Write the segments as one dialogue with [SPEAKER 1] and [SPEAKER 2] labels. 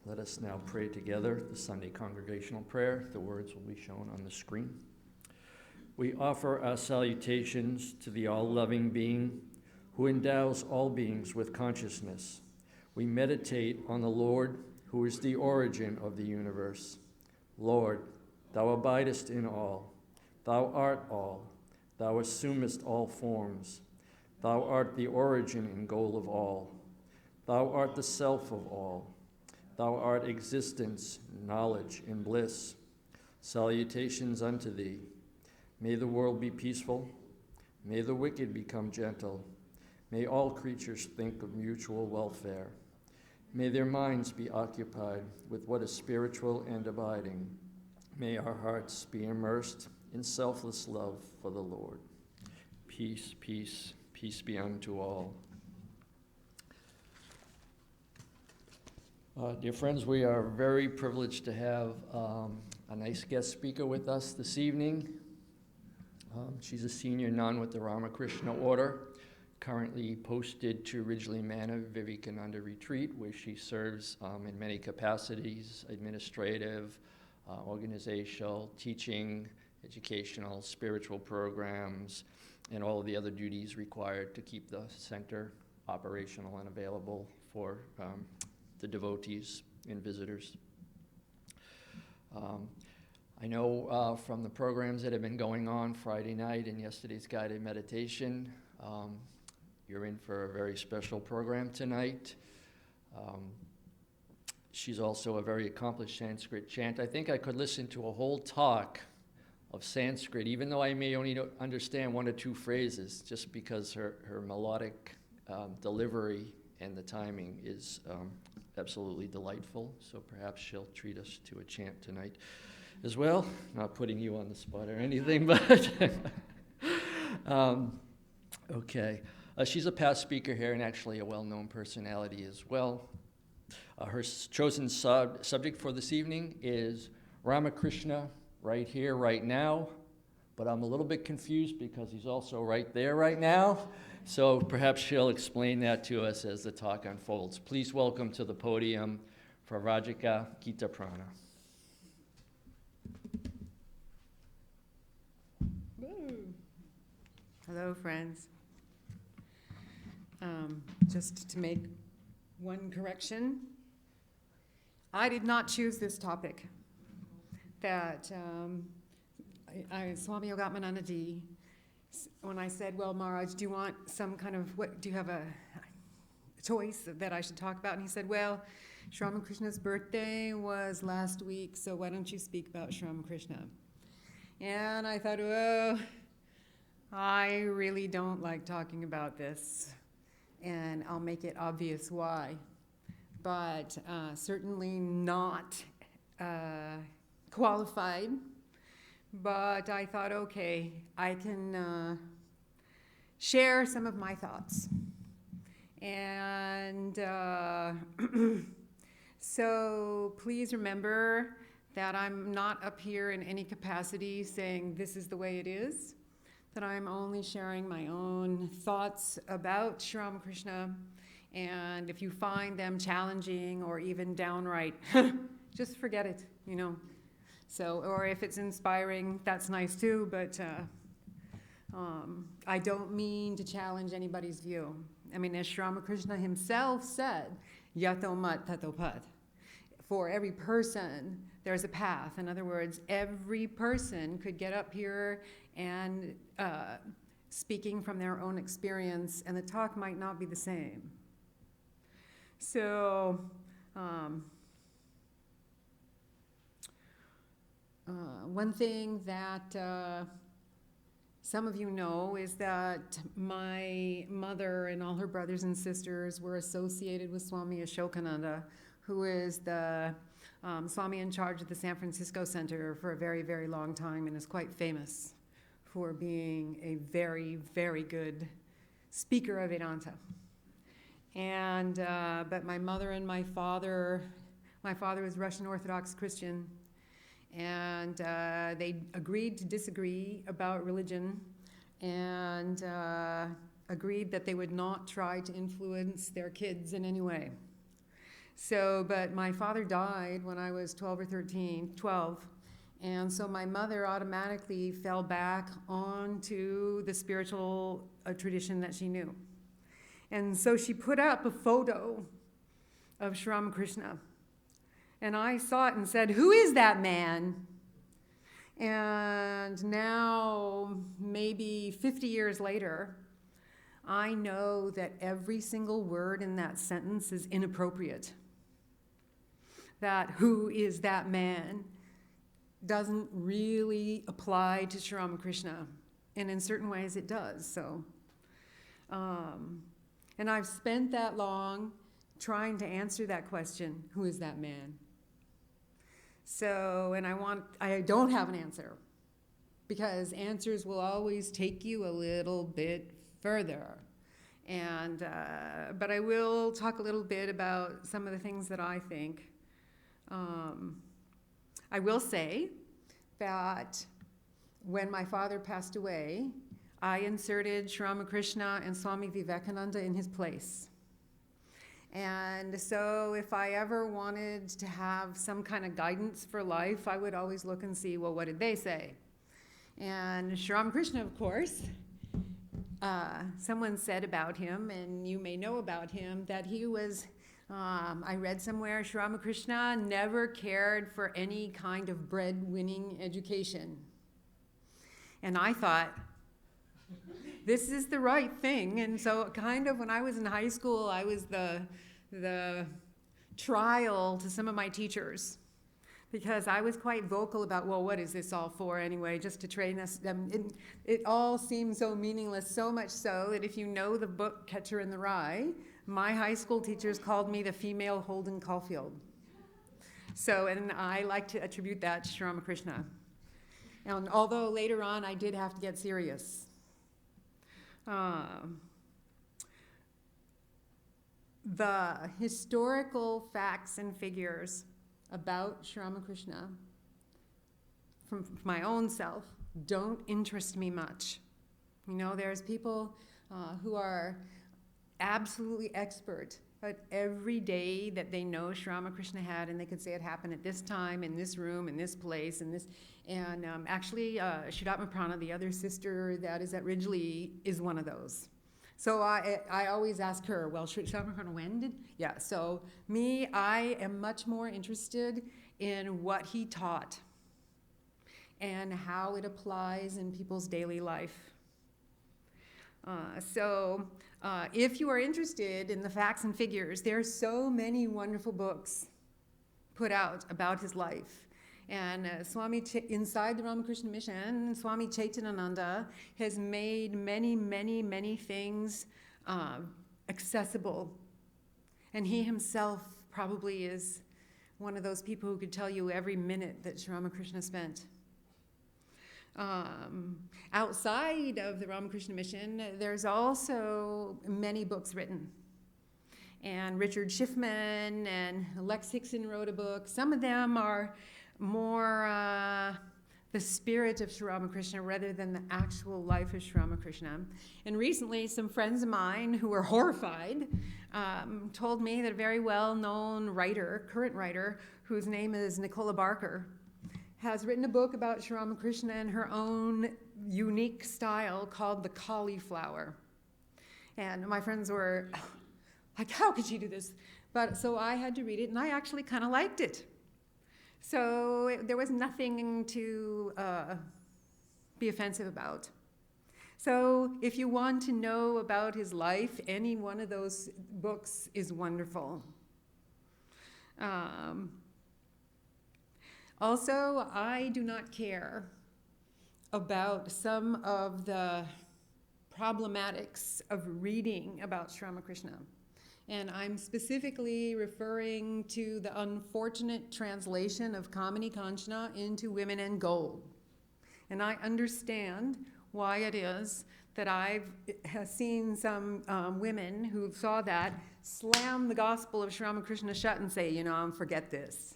[SPEAKER 1] Let us now pray together the Sunday congregational prayer. The words will be shown on the screen. We offer our salutations to the all-loving being who endows all beings with consciousness. We meditate on the Lord, who is the origin of the universe. Lord, thou abidest in all. Thou art all. Thou assumest all forms. Thou art the origin and goal of all. Thou art the self of all. Thou art existence, knowledge, and bliss. Salutations unto thee. May the world be peaceful. May the wicked become gentle. May all creatures think of mutual welfare. May their minds be occupied with what is spiritual and abiding. May our hearts be immersed in selfless love for the Lord. Peace, peace, peace be unto all. Dear friends, we are very privileged to have a nice guest speaker with us this evening. She's a senior nun with the Ramakrishna order, currently posted to Ridgely Manor Vivekananda Retreat, where she serves in many capacities: administrative, organizational, teaching, educational, spiritual programs, and all of the other duties required to keep the center operational and available for the devotees and visitors. I know from the programs that have been going on Friday night and yesterday's guided meditation, you're in for a very special program tonight. She's also a very accomplished Sanskrit chant. I think I could listen to a whole talk of Sanskrit, even though I may only understand one or two phrases, just because her melodic delivery and the timing is absolutely delightful. So perhaps she'll treat us to a chant tonight as well. Not putting you on the spot or anything, but okay. She's a past speaker here and actually a well-known personality as well. Her chosen subject for this evening is Ramakrishna, right here, right now. But I'm a little bit confused because he's also right there right now. So perhaps she'll explain that to us as the talk unfolds. Please welcome to the podium Pravrajika Gitaprana.
[SPEAKER 2] Hello, friends. Just to make one correction, I did not choose this topic. That Swami Yogatmanandaji, when I said, well, Maharaj, do you want some kind of, do you have a choice that I should talk about? And he said, well, Sri Ramakrishna's birthday was last week, so why don't you speak about Sri Ramakrishna? And I thought, oh, I really don't like talking about this, and I'll make it obvious why. But certainly not qualified. But I thought, okay, I can share some of my thoughts. And so please remember that I'm not up here in any capacity saying this is the way it is, that I'm only sharing my own thoughts about Sri Ramakrishna. And if you find them challenging or even downright, just forget it, you know. So, or if it's inspiring, that's nice too, but I don't mean to challenge anybody's view. I mean, as Sri Ramakrishna himself said, yato mat tato pat. For every person, there's a path. In other words, every person could get up here and speaking from their own experience, and the talk might not be the same. So, one thing that some of you know is that my mother and all her brothers and sisters were associated with Swami Ashokananda, who is the Swami in charge of the San Francisco Center for a very, very long time and is quite famous for being a very, very good speaker of Vedanta. And but my mother and my father was Russian Orthodox Christian, and they agreed to disagree about religion, and agreed that they would not try to influence their kids in any way. So, but my father died when I was 12 or 13, 12. And so my mother automatically fell back onto the spiritual tradition that she knew. And so she put up a photo of Sri Ramakrishna. And I saw it and said, "Who is that man?" And now, maybe 50 years later, I know that every single word in that sentence is inappropriate. That "who is that man" doesn't really apply to Sri Ramakrishna. And in certain ways it does. So, and I've spent that long trying to answer that question, who is that man? So, and I don't have an answer, because answers will always take you a little bit further. And, but I will talk a little bit about some of the things that I think. I will say that when my father passed away, I inserted Sri Ramakrishna and Swami Vivekananda in his place. And so if I ever wanted to have some kind of guidance for life, I would always look and see, well, what did they say? And Sri Ramakrishna, of course, someone said about him, and you may know about him, that he was, I read somewhere, Sri Ramakrishna never cared for any kind of bread-winning education. And I thought, this is the right thing. And so kind of when I was in high school, I was the trial to some of my teachers, because I was quite vocal about, well, what is this all for anyway, just to train us? It all seemed so meaningless, so much so that if you know the book Catcher in the Rye, my high school teachers called me the female Holden Caulfield. So, and I like to attribute that to Sri Ramakrishna. And although later on I did have to get serious. The historical facts and figures about Sri Ramakrishna from my own self don't interest me much. You know, there's people who are absolutely expert at every day that they know Sri Ramakrishna had, and they could say it happened at this time, in this room, in this place, in this. And actually, Gitaprana, the other sister that is at Ridgely, is one of those. So I always ask her, well, Sri Ramakrishna, when did? Yeah, so me, I am much more interested in what he taught and how it applies in people's daily life. So if you are interested in the facts and figures, there are so many wonderful books put out about his life. And inside the Ramakrishna Mission, Swami Chaitananda has made many, many, many things accessible. And he himself probably is one of those people who could tell you every minute that Sri Ramakrishna spent. Outside of the Ramakrishna Mission, there's also many books written. And Richard Schiffman and Lex Hickson wrote a book. Some of them are more the spirit of Sri Ramakrishna rather than the actual life of Sri Ramakrishna. And recently, some friends of mine who were horrified told me that a very well-known writer, current writer, whose name is Nicola Barker, has written a book about Sri Ramakrishna in her own unique style called The Cauliflower. And my friends were like, how could she do this? But so I had to read it, and I actually kind of liked it. So there was nothing to be offensive about. So if you want to know about his life, any one of those books is wonderful. Also, I do not care about some of the problematics of reading about Sri Ramakrishna. And I'm specifically referring to the unfortunate translation of Kamini Kanchana into Women and Gold. And I understand why it is that I've seen some women who saw that slam the gospel of Sri Ramakrishna shut and say, you know, forget this.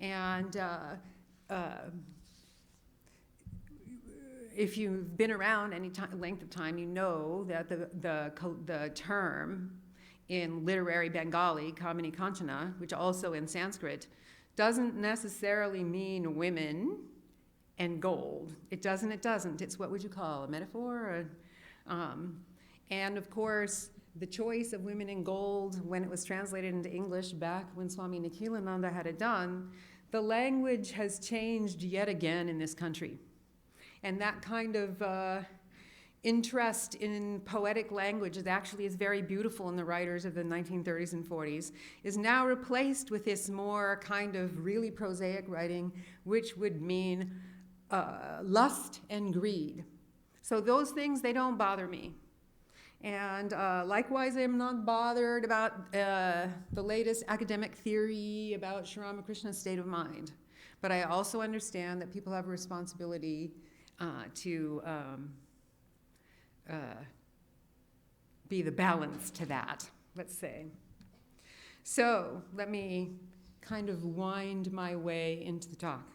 [SPEAKER 2] And if you've been around any length of time, you know that the term in literary Bengali, Kamini Kanchana, which also in Sanskrit, doesn't necessarily mean women and gold. It doesn't. It's what would you call, a metaphor? And of course, the choice of women in gold, when it was translated into English back when Swami Nikhilananda had it done, the language has changed yet again in this country. And that kind of interest in poetic language that actually is very beautiful in the writers of the 1930s and 40s is now replaced with this more kind of really prosaic writing, which would mean lust and greed. So those things, they don't bother me. And likewise, I'm not bothered about the latest academic theory about Sri Ramakrishna's state of mind. But I also understand that people have a responsibility to be the balance to that, let's say. So let me kind of wind my way into the talk.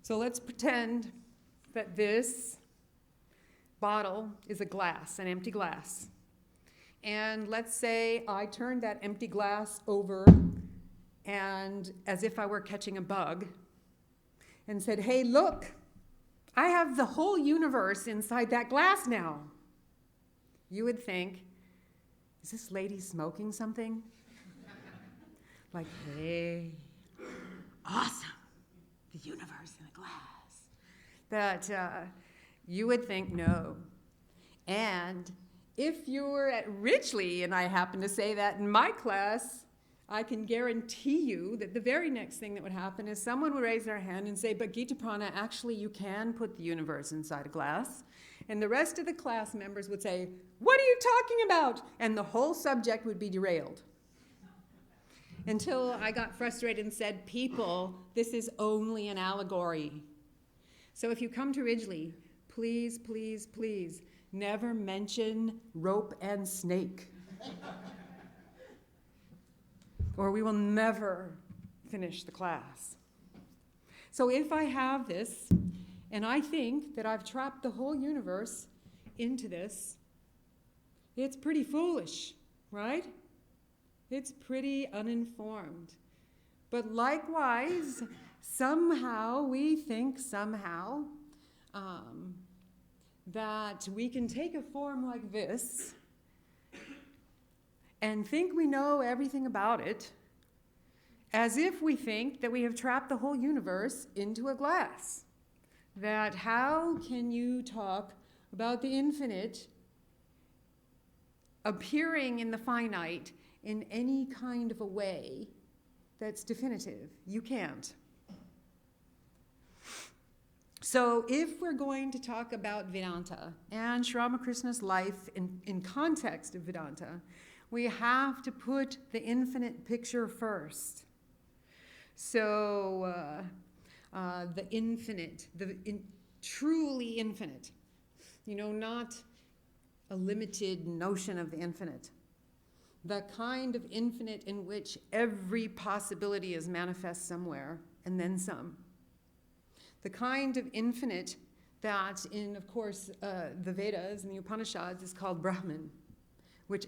[SPEAKER 2] So let's pretend that this bottle is a glass, an empty glass. And let's say I turned that empty glass over and as if I were catching a bug and said, hey, look, I have the whole universe inside that glass now. You would think, is this lady smoking something? Like, hey, awesome, the universe in a glass. But you would think no. And if you were at Ridgely, and I happen to say that in my class, I can guarantee you that the very next thing that would happen is someone would raise their hand and say, but Gitaprana, actually you can put the universe inside a glass. And the rest of the class members would say, what are you talking about? And the whole subject would be derailed. Until I got frustrated and said, people, this is only an allegory. So if you come to Ridgely, please, please, please, never mention rope and snake. Or we will never finish the class. So if I have this, and I think that I've trapped the whole universe into this, it's pretty foolish, right? It's pretty uninformed. But likewise, somehow we think that we can take a form like this and think we know everything about it, as if we think that we have trapped the whole universe into a glass. That how can you talk about the infinite appearing in the finite in any kind of a way that's definitive? You can't. So if we're going to talk about Vedanta and Sri Ramakrishna's life in context of Vedanta, we have to put the infinite picture first. So the infinite, truly infinite, not a limited notion of the infinite. The kind of infinite in which every possibility is manifest somewhere and then some. The kind of infinite that in, of course, the Vedas and the Upanishads is called Brahman, which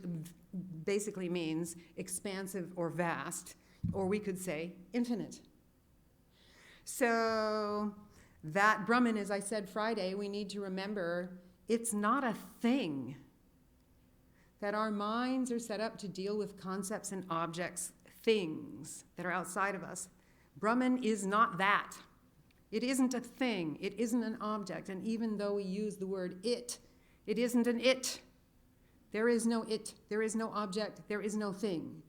[SPEAKER 2] basically means expansive or vast, or we could say infinite. So that Brahman, as I said Friday, we need to remember it's not a thing. That our minds are set up to deal with concepts and objects, things that are outside of us. Brahman is not that. It isn't a thing. It isn't an object. And even though we use the word it isn't an it. There is no it. There is no object. There is no thing.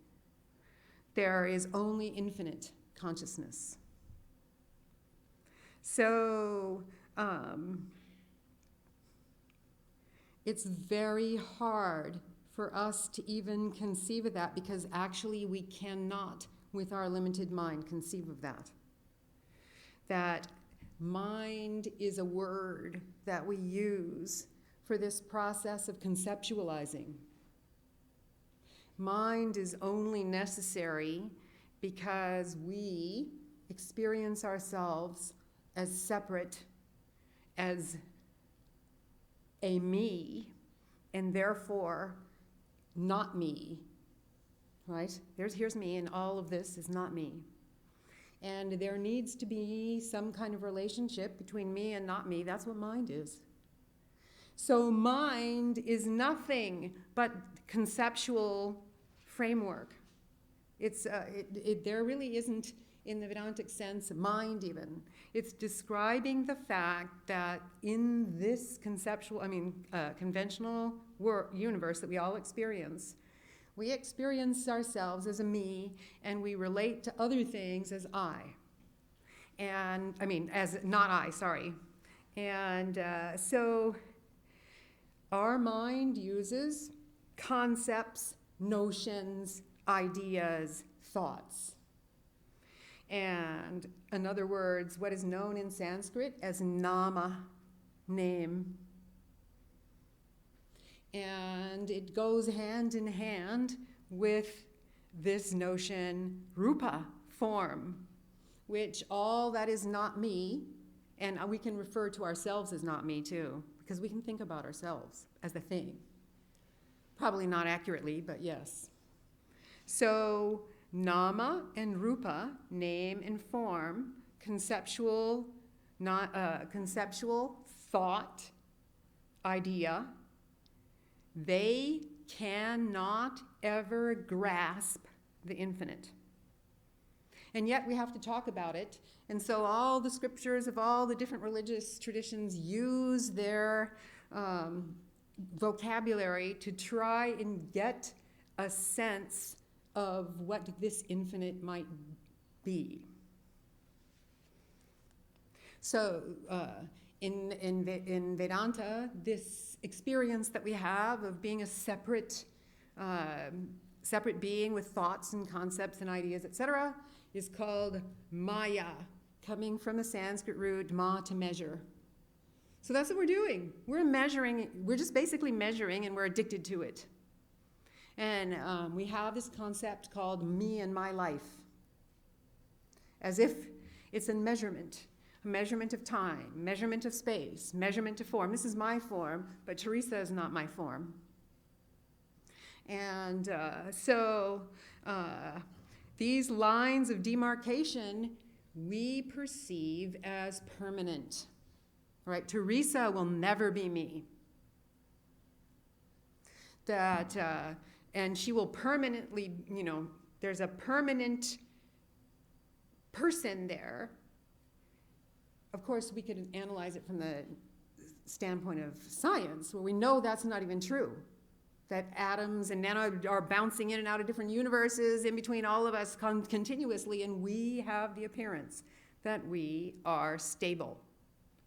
[SPEAKER 2] There is only infinite consciousness. So it's very hard for us to even conceive of that, because actually we cannot, with our limited mind, conceive of that. That mind is a word that we use for this process of conceptualizing. Mind is only necessary because we experience ourselves as separate, as a me, and therefore not me, right? Here's me, and all of this is not me. And there needs to be some kind of relationship between me and not me. That's what mind is. So mind is nothing but conceptual framework. There really isn't, in the Vedantic sense, mind even. It's describing the fact that in this conventional universe that we all experience, we experience ourselves as a me, and we relate to other things as I. As not I, sorry. And so our mind uses concepts, notions, ideas, thoughts. And in other words, what is known in Sanskrit as nama, name. And it goes hand in hand with this notion, rupa, form, which all that is not me, and we can refer to ourselves as not me too, because we can think about ourselves as the thing. Probably not accurately, but yes. So nama and rupa, name and form, conceptual thought, idea, they cannot ever grasp the infinite. And yet we have to talk about it. And so all the scriptures of all the different religious traditions use their vocabulary to try and get a sense of what this infinite might be. So in Vedanta, this experience that we have of being a separate being with thoughts and concepts and ideas, etc., is called maya, coming from the Sanskrit root ma, to measure. So that's what we're doing. We're measuring, we're just basically measuring, and we're addicted to it. And we have this concept called me and my life, as if it's a measurement of time, measurement of space, measurement of form. This is my form, but Teresa is not my form. And so these lines of demarcation we perceive as permanent. Right? Teresa will never be me. And she will permanently, there's a permanent person there. Of course, we could analyze it from the standpoint of science, where we know that's not even true. That atoms and nano are bouncing in and out of different universes in between all of us continuously, and we have the appearance that we are stable.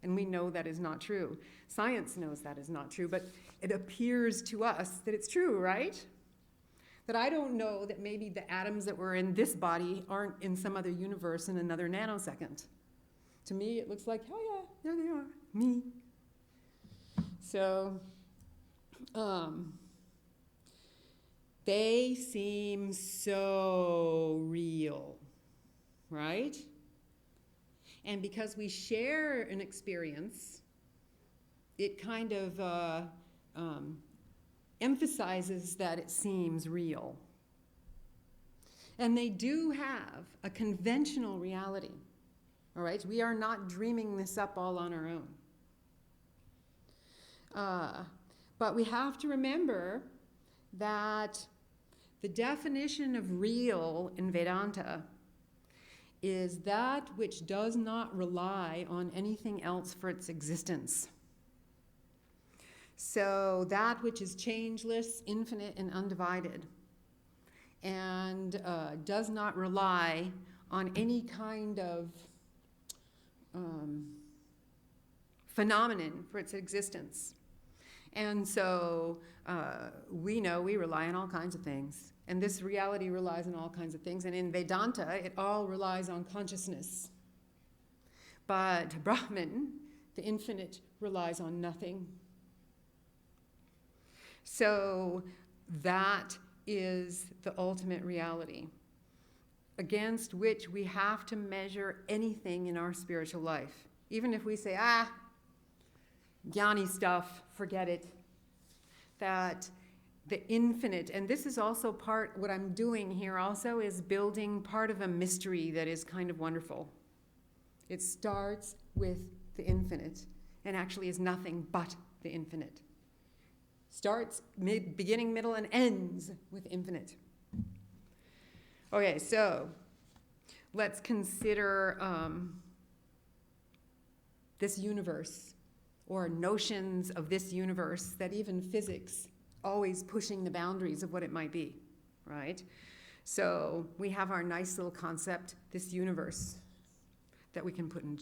[SPEAKER 2] And we know that is not true. Science knows that is not true, but it appears to us that it's true, right? That I don't know that maybe the atoms that were in this body aren't in some other universe in another nanosecond. To me, it looks like, oh yeah, there they are, me. So, they seem so real, right? And because we share an experience, it kind of emphasizes that it seems real. And they do have a conventional reality, all right? We are not dreaming this up all on our own. But we have to remember that the definition of real in Vedanta is that which does not rely on anything else for its existence. So that which is changeless, infinite, and undivided, and does not rely on any kind of phenomenon for its existence. And so we know we rely on all kinds of things. And this reality relies on all kinds of things. And in Vedanta, it all relies on consciousness. But Brahman, the infinite, relies on nothing. So that is the ultimate reality, against which we have to measure anything in our spiritual life. Even if we say, jnani stuff, forget it. That the infinite. And this is also part, what I'm doing here also is building part of a mystery that is kind of wonderful. It starts with the infinite and actually is nothing but the infinite. Starts, beginning, middle, and ends with infinite. Okay, so let's consider this universe, or notions of this universe that even physics always pushing the boundaries of what it might be, right? So we have our nice little concept, this universe that we can put in.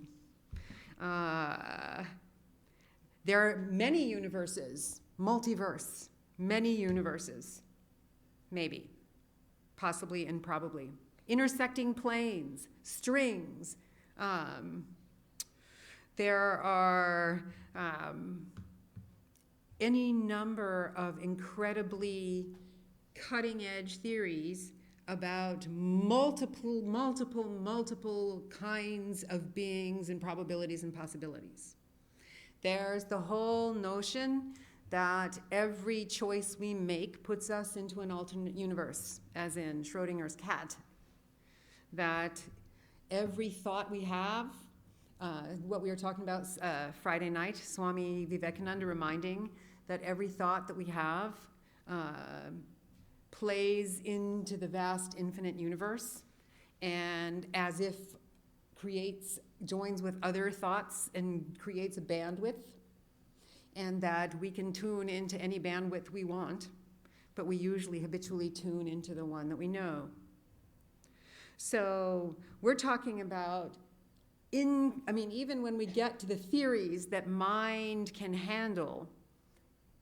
[SPEAKER 2] There are many universes, multiverse, many universes, maybe, possibly and probably. Intersecting planes, strings. There are any number of incredibly cutting-edge theories about multiple kinds of beings and probabilities and possibilities. There's the whole notion that every choice we make puts us into an alternate universe, as in Schrodinger's cat. That every thought we have, what we were talking about Friday night, Swami Vivekananda reminding that every thought that we have plays into the vast infinite universe, and as if joins with other thoughts and creates a bandwidth, and that we can tune into any bandwidth we want, but we usually habitually tune into the one that we know. So we're talking about, even when we get to the theories that mind can handle,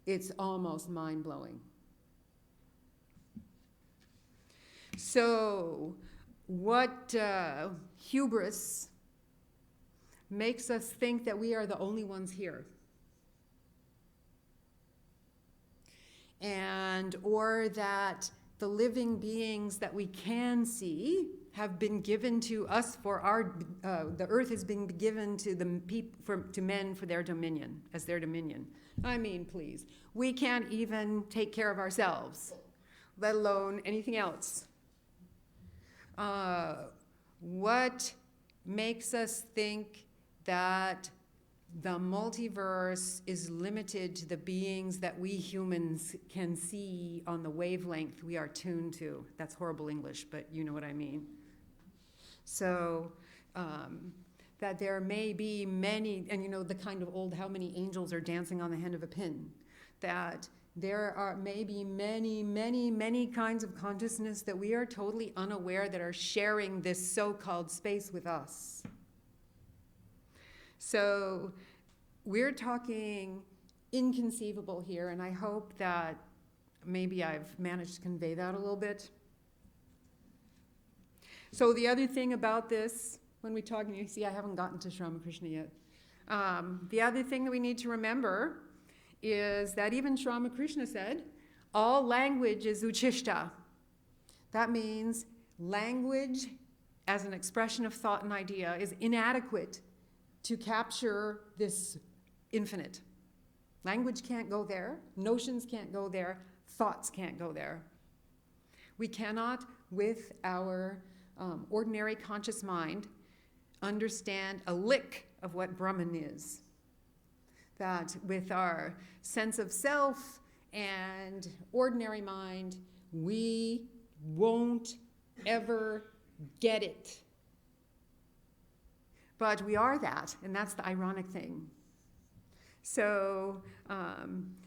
[SPEAKER 2] it's almost mind-blowing. So what hubris makes us think that we are the only ones here? Or that the living beings that we can see have been given to us the earth has been given to to men for their dominion, as their dominion. I mean, please, we can't even take care of ourselves, let alone anything else. What makes us think that the multiverse is limited to the beings that we humans can see on the wavelength we are tuned to? That's horrible English, but you know what I mean. So that there may be many, and you know the kind of old how many angels are dancing on the end of a pin, that there are maybe many kinds of consciousness that we are totally unaware that are sharing this so-called space with us. So we're talking inconceivable here, and I hope that maybe I've managed to convey that a little bit. So the other thing about this, when we talk, and you see I haven't gotten to Ramakrishna yet. The other thing that we need to remember is that even Ramakrishna said, all language is uchishta. That means language as an expression of thought and idea is inadequate to capture this infinite. Language can't go there, notions can't go there, thoughts can't go there. We cannot, with our ordinary conscious mind, understand a lick of what Brahman is. That with our sense of self and ordinary mind, we won't ever get it. But we are that, and that's the ironic thing. So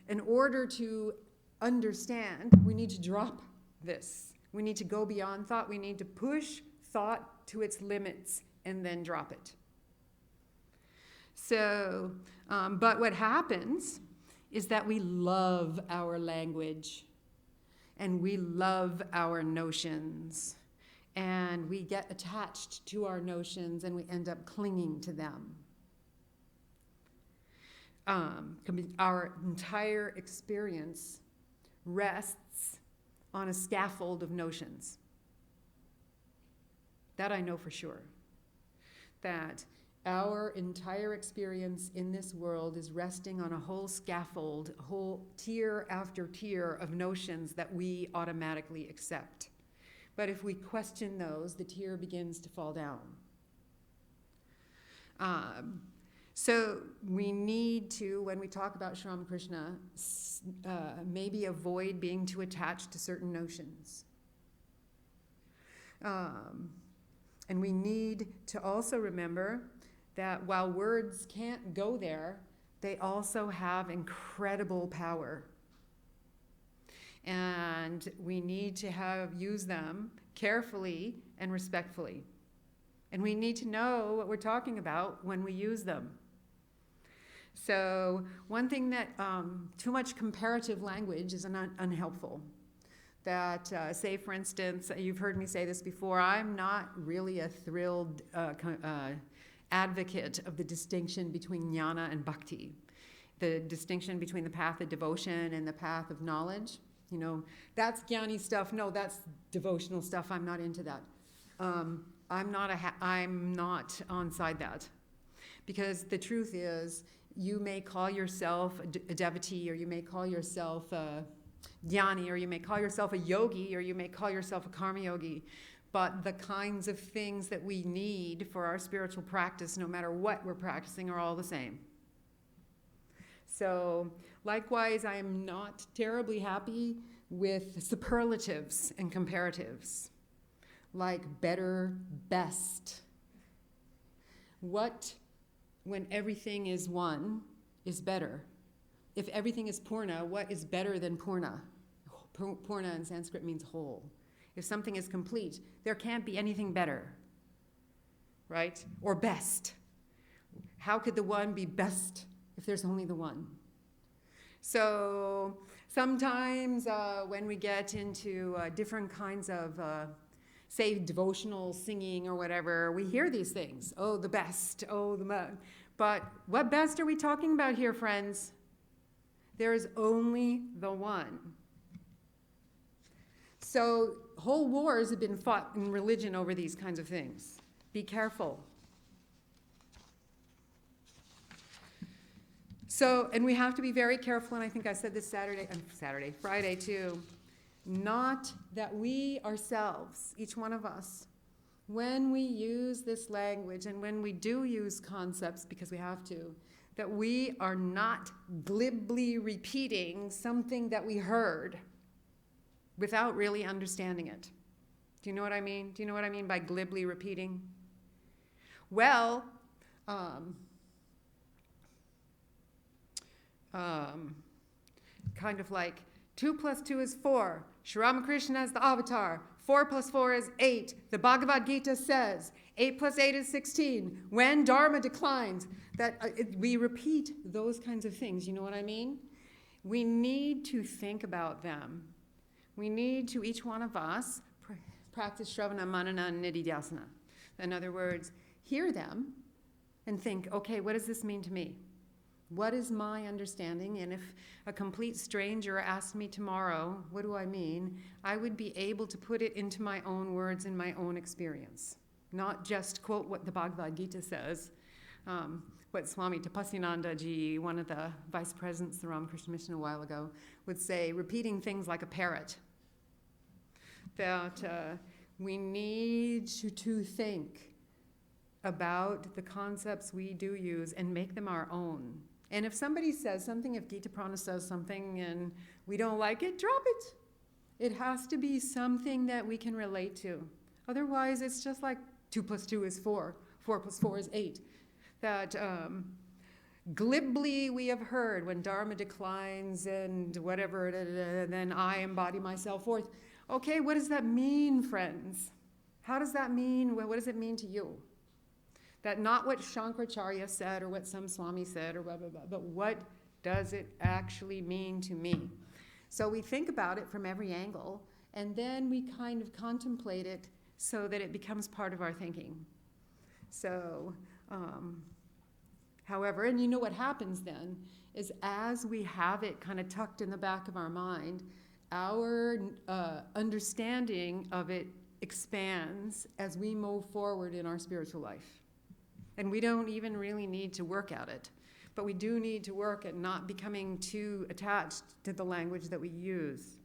[SPEAKER 2] in order to understand, we need to drop this. We need to go beyond thought. We need to push thought to its limits and then drop it. So, but what happens is that we love our language and we love our notions and we get attached to our notions and we end up clinging to them. Our entire experience rests on a scaffold of notions. That I know for sure. That Our entire experience in this world is resting on a whole scaffold, a whole tier after tier of notions that we automatically accept. But if we question those, the tier begins to fall down. So we need to, when we talk about Sri Ramakrishna, maybe avoid being too attached to certain notions. And we need to also remember that while words can't go there, they also have incredible power. And we need to use them carefully and respectfully. And we need to know what we're talking about when we use them. So one thing that too much comparative language is unhelpful. That, say for instance, you've heard me say this before, I'm not really a thrilled advocate of the distinction between jnana and bhakti. The distinction between the path of devotion and the path of knowledge. You know, that's jnani stuff. No, that's devotional stuff. I'm not into that. I'm not on side that. Because the truth is, you may call yourself a devotee, or you may call yourself a jnani, or you may call yourself a yogi, or you may call yourself a karma yogi. But the kinds of things that we need for our spiritual practice, no matter what we're practicing, are all the same. So, likewise, I am not terribly happy with superlatives and comparatives, like better, best. What, when everything is one, is better? If everything is purna, what is better than purna? Purna in Sanskrit means whole. If something is complete, there can't be anything better, right? Or best. How could the one be best if there's only the one? So sometimes when we get into different kinds of, say, devotional singing or whatever, we hear these things. Oh, the best. Oh, but what best are we talking about here, friends? There is only the one. So whole wars have been fought in religion over these kinds of things. Be careful. So, and we have to be very careful, and I think I said this Friday too, not that we ourselves, each one of us, when we use this language and when we do use concepts, because we have to, that we are not glibly repeating something that we heard without really understanding it. Do you know what I mean? Do you know what I mean by glibly repeating? Well, kind of like 2 + 2 is 4. Sri Ramakrishna is the avatar. 4 + 4 is 8. The Bhagavad Gita says 8 + 8 is 16. When Dharma declines, we repeat those kinds of things. You know what I mean? We need to think about them. We need to, each one of us, practice Shravana, Manana, and Nididhyasana. In other words, hear them and think, okay, what does this mean to me? What is my understanding? And if a complete stranger asked me tomorrow, what do I mean? I would be able to put it into my own words and my own experience. Not just quote what the Bhagavad Gita says, what Swami Tapasyananda Ji, one of the vice presidents of the Ramakrishna Mission a while ago, would say, repeating things like a parrot. That we need to think about the concepts we do use and make them our own. And if somebody says something, if Gitaprana says something and we don't like it, drop it. It has to be something that we can relate to. Otherwise, it's just like 2 + 2 is 4. 4 + 4 is 8. That glibly we have heard when Dharma declines and whatever, then I embody myself forth. Okay, what does that mean, friends? How does that mean? What does it mean to you? That not what Shankaracharya said or what some Swami said or blah, blah, blah, but what does it actually mean to me? So we think about it from every angle, and then we kind of contemplate it so that it becomes part of our thinking. So, however, and you know what happens then, is as we have it kind of tucked in the back of our mind, our understanding of it expands as we move forward in our spiritual life. And we don't even really need to work at it. But we do need to work at not becoming too attached to the language that we use.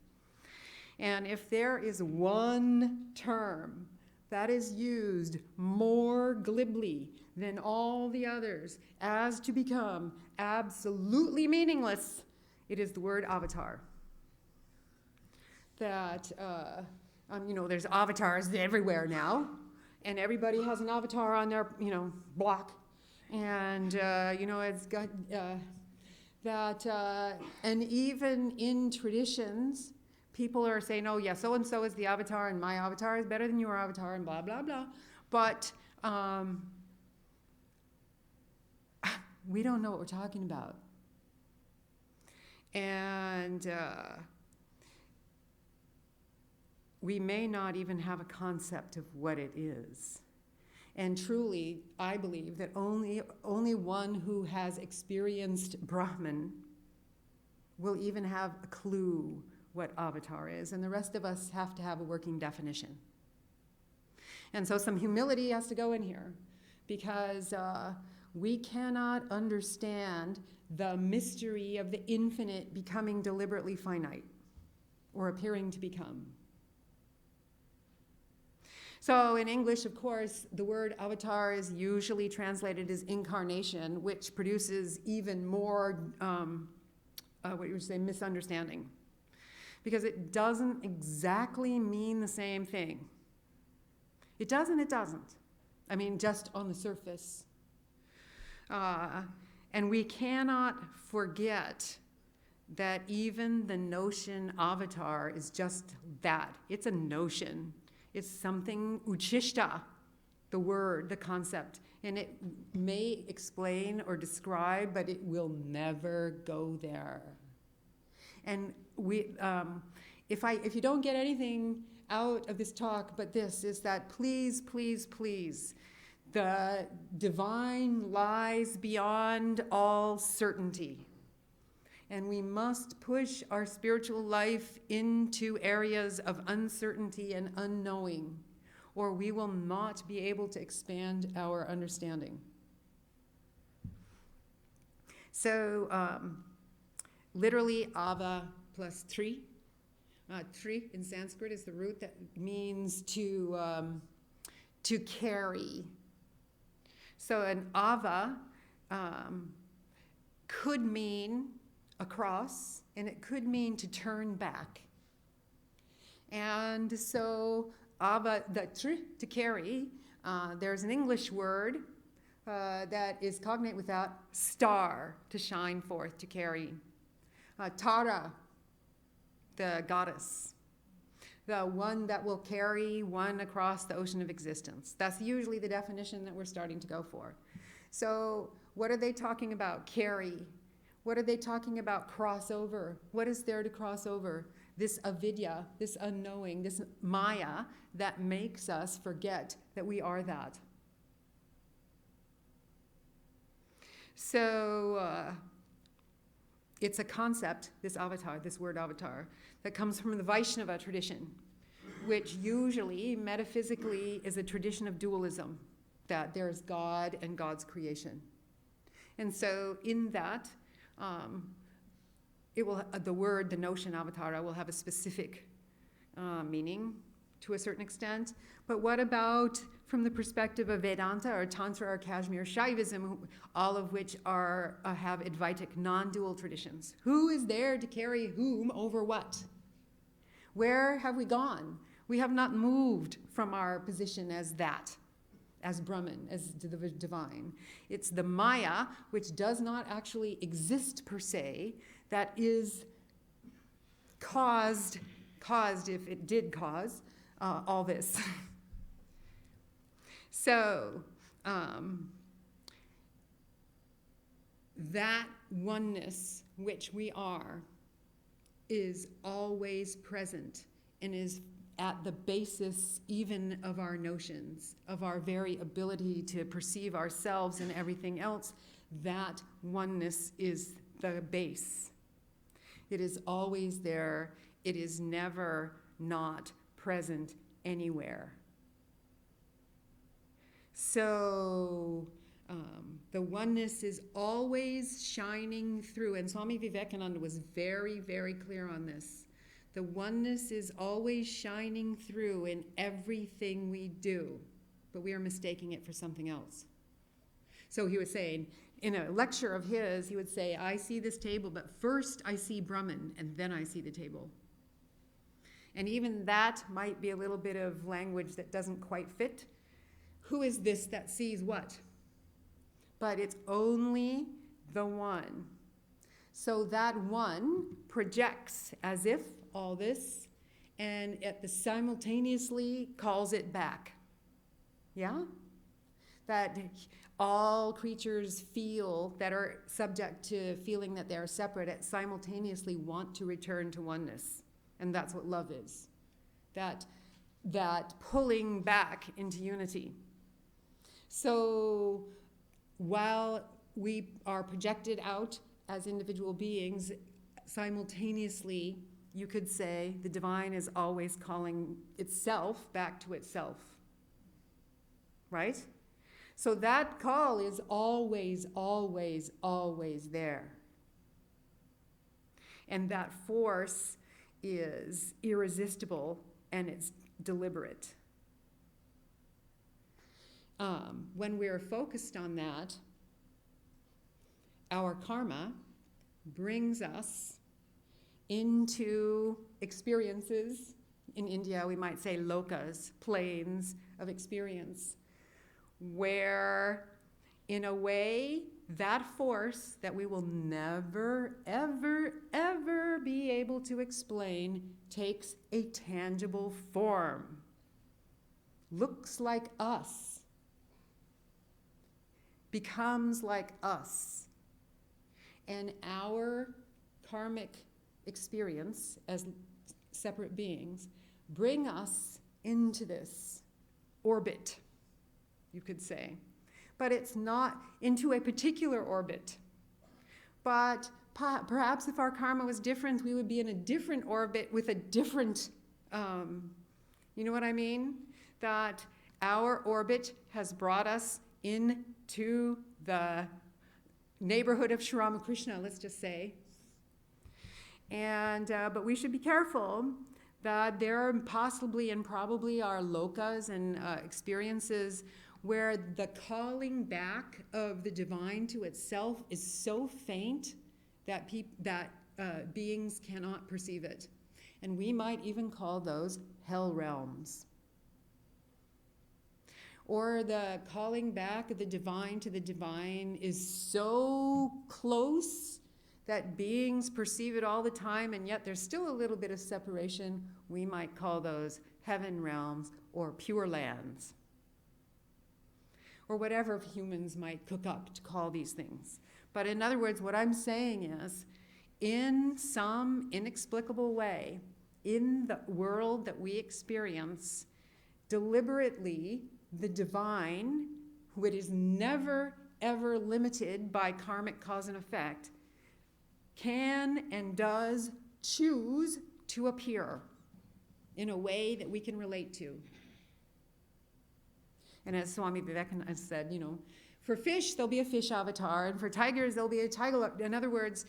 [SPEAKER 2] And if there is one term that is used more glibly than all the others as to become absolutely meaningless, it is the word avatar. That, there's avatars everywhere now, and everybody has an avatar on their, block. And, it's got and even in traditions, people are saying, oh, yeah, so-and-so is the avatar, and my avatar is better than your avatar, and blah, blah, blah. But we don't know what we're talking about. And we may not even have a concept of what it is. And truly, I believe that only one who has experienced Brahman will even have a clue what avatar is, and the rest of us have to have a working definition. And so some humility has to go in here, because we cannot understand the mystery of the infinite becoming deliberately finite, or appearing to become. So in English, of course, the word avatar is usually translated as incarnation, which produces even more, misunderstanding. Because it doesn't exactly mean the same thing. It does and it doesn't. I mean, just on the surface. And we cannot forget that even the notion avatar is just that. It's a notion. It's something uchishta, the word, the concept. And it may explain or describe, but it will never go there. And if you don't get anything out of this talk, but this is that please, please, please, the divine lies beyond all certainty. And we must push our spiritual life into areas of uncertainty and unknowing, or we will not be able to expand our understanding. So, literally, ava plus tri. Tri in Sanskrit is the root that means to carry. So an ava could mean across, and it could mean to turn back. And so ava, the tri, to carry, there's an English word that is cognate with that, star, to shine forth, to carry. Tara, the goddess, the one that will carry one across the ocean of existence. That's usually the definition that we're starting to go for. So what are they talking about? Carry. What are they talking about? Crossover. What is there to cross over? This avidya, this unknowing, this maya that makes us forget that we are that. So it's a concept, this avatar, this word avatar, that comes from the Vaishnava tradition, which usually, metaphysically, is a tradition of dualism, that there's God and God's creation. And so in that, the word, the notion avatara will have a specific meaning to a certain extent. But what about from the perspective of Vedanta or Tantra or Kashmir Shaivism, all of which have Advaitic non-dual traditions? Who is there to carry whom over what? Where have we gone? We have not moved from our position as that, as Brahman, as the divine. It's the Maya, which does not actually exist per se, that is caused if it did cause, all this. So, that oneness which we are is always present and is at the basis even of our notions, of our very ability to perceive ourselves and everything else. That oneness is the base. It is always there. It is never not present anywhere. So The oneness is always shining through. And Swami Vivekananda was very, very clear on this. The oneness is always shining through in everything we do, but we are mistaking it for something else. So he was saying, in a lecture of his, he would say, I see this table, but first I see Brahman, and then I see the table. And even that might be a little bit of language that doesn't quite fit. Who is this that sees what? But it's only the one. So that one projects as if all this, and at the simultaneously calls it back. Yeah? That all creatures feel that are subject to feeling that they are separate simultaneously want to return to oneness. And that's what love is. That pulling back into unity. So while we are projected out as individual beings, simultaneously, you could say the divine is always calling itself back to itself. Right? So that call is always, always, always there. And that force is irresistible and it's deliberate. When we're focused on that, our karma brings us into experiences. In India, we might say lokas, planes of experience, where, in a way, that force that we will never, ever, ever be able to explain takes a tangible form. Looks like us. Becomes like us. And our karmic experience as separate beings bring us into this orbit, you could say. But it's not into a particular orbit. But perhaps if our karma was different, we would be in a different orbit with a different, you know what I mean? That our orbit has brought us into the neighborhood of Sri Ramakrishna, let's just say. And but we should be careful that there possibly and probably are lokas and experiences where the calling back of the divine to itself is so faint that beings cannot perceive it. And we might even call those hell realms. Or the calling back of the divine to the divine is so close that beings perceive it all the time, and yet there's still a little bit of separation. We might call those heaven realms or pure lands, or whatever humans might cook up to call these things. But in other words, what I'm saying is, in some inexplicable way, in the world that we experience, deliberately, the divine, who it is never, ever limited by karmic cause and effect, can and does choose to appear in a way that we can relate to. And as Swami Vivekananda said, you know, for fish, there'll be a fish avatar, and for tigers, there'll be a tiger. In other words,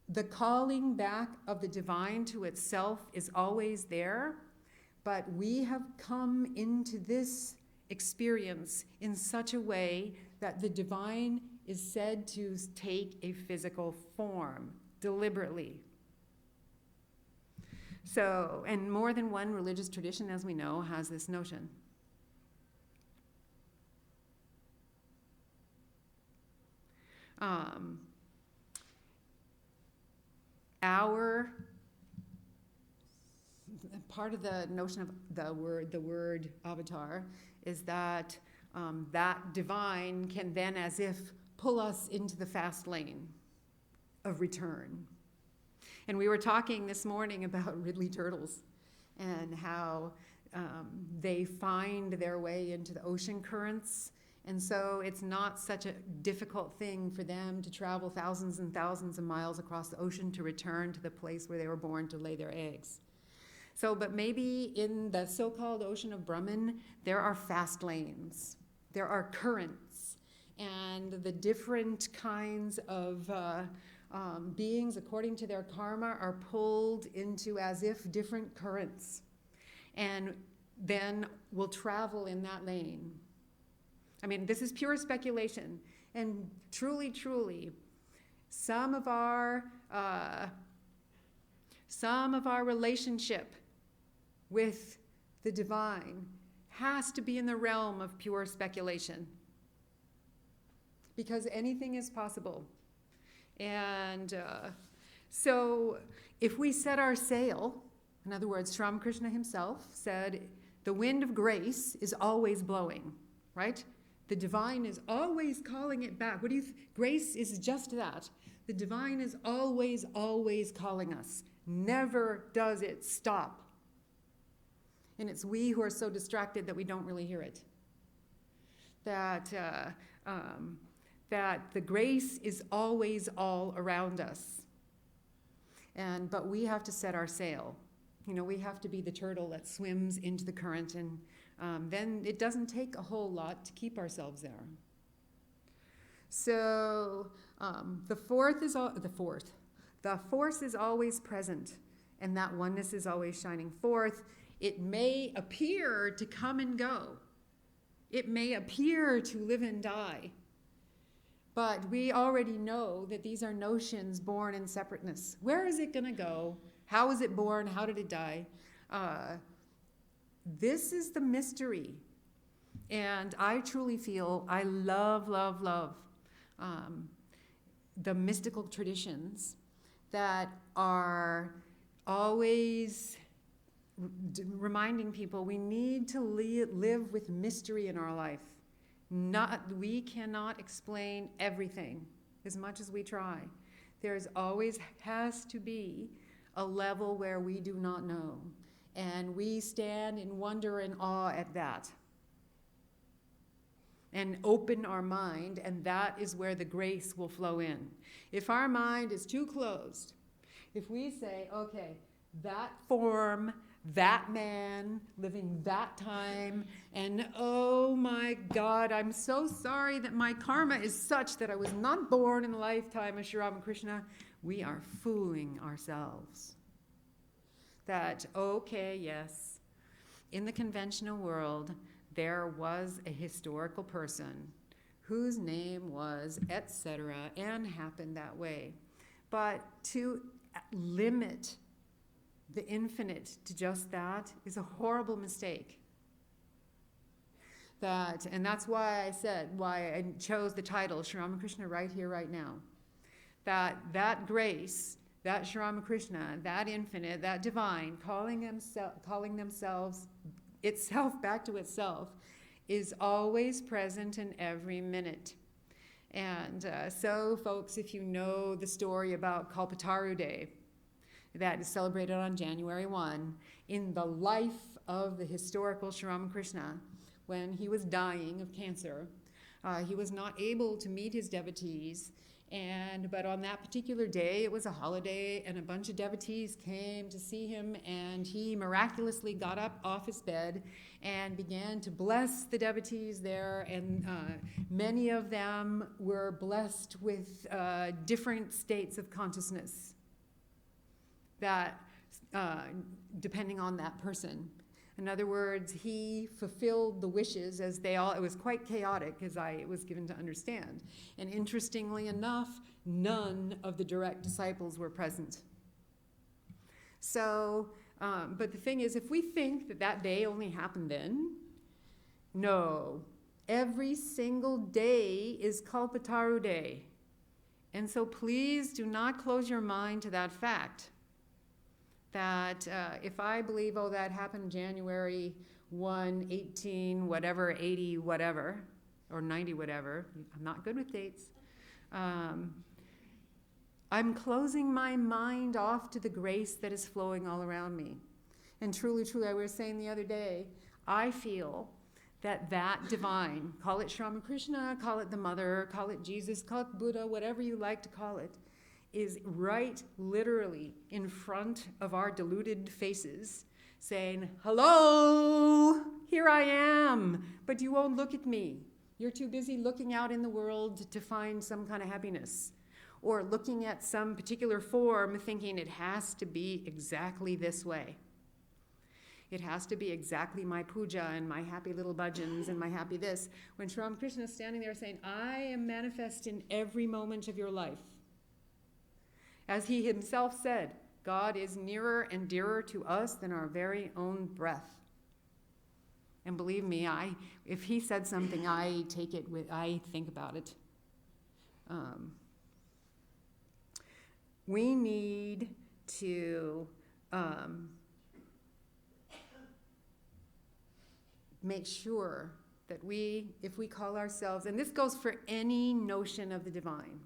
[SPEAKER 2] the calling back of the divine to itself is always there, but we have come into this experience in such a way that the divine is said to take a physical form deliberately. So, and more than one religious tradition, as we know, has this notion. Part of the notion of the word avatar is that that divine can then as if pull us into the fast lane of return. And we were talking this morning about Ridley turtles and how they find their way into the ocean currents. And so it's not such a difficult thing for them to travel thousands and thousands of miles across the ocean to return to the place where they were born to lay their eggs. So, but maybe in the so-called ocean of Brahman, there are fast lanes, there are currents, and the different kinds of beings, according to their karma, are pulled into as if different currents, and then will travel in that lane. I mean, this is pure speculation, and truly, truly, some of our relationship with the divine has to be in the realm of pure speculation, because anything is possible. And so if we set our sail, in other words, Ramakrishna himself said, the wind of grace is always blowing, right? The divine is always calling it back. Grace is just that. The divine is always, always calling us. Never does it stop. And it's we who are so distracted that we don't really hear it. That the grace is always all around us. But we have to set our sail. We have to be the turtle that swims into the current, and then it doesn't take a whole lot to keep ourselves there. So the force is always present, and that oneness is always shining forth. It may appear to come and go. It may appear to live and die. But we already know that these are notions born in separateness. Where is it going to go? How was it born? How did it die? This is the mystery. And I truly feel I love the mystical traditions that are always reminding people we need to live with mystery in our life. We cannot explain everything as much as we try. There's always has to be a level where we do not know. And we stand in wonder and awe at that. And open our mind, and that is where the grace will flow in. If our mind is too closed, if we say, okay, that form, that man, living that time, and oh my God, I'm so sorry that my karma is such that I was not born in the lifetime of Sri Ramakrishna, we are fooling ourselves. That, okay, yes, in the conventional world, there was a historical person whose name was etc. and happened that way. But to limit the infinite to just that is a horrible mistake. And that's why I said, why I chose the title, Sri Ramakrishna right here, right now. That grace, that Sri Ramakrishna, that infinite, that divine, calling themselves itself back to itself, is always present in every minute. And so, folks, if you know the story about Kalpataru Day, that is celebrated on January 1, in the life of the historical Sri Ramakrishna, when he was dying of cancer, he was not able to meet his devotees, but on that particular day, it was a holiday, and a bunch of devotees came to see him, and he miraculously got up off his bed and began to bless the devotees there, and many of them were blessed with different states of consciousness that depending on that person. In other words, he fulfilled the wishes as it was quite chaotic, as I was given to understand. And interestingly enough, none of the direct disciples were present. So, but the thing is, if we think that day only happened then, no. Every single day is Kalpataru Day. And so please do not close your mind to that fact. That if I believe, that happened January 1, 18, whatever, 80, whatever, or 90, whatever. I'm not good with dates. I'm closing my mind off to the grace that is flowing all around me. And truly, truly, I was saying the other day, I feel that divine, call it Sri Ramakrishna, call it the Mother, call it Jesus, call it Buddha, whatever you like to call it, is right literally in front of our deluded faces saying, hello, here I am, but you won't look at me. You're too busy looking out in the world to find some kind of happiness, or looking at some particular form thinking it has to be exactly this way. It has to be exactly my puja and my happy little bhajans and my happy this. When Sri Ramakrishna is standing there saying, I am manifest in every moment of your life. As he himself said, God is nearer and dearer to us than our very own breath. And believe me, if he said something, I think about it. We need to make sure that if we call ourselves, and this goes for any notion of the divine,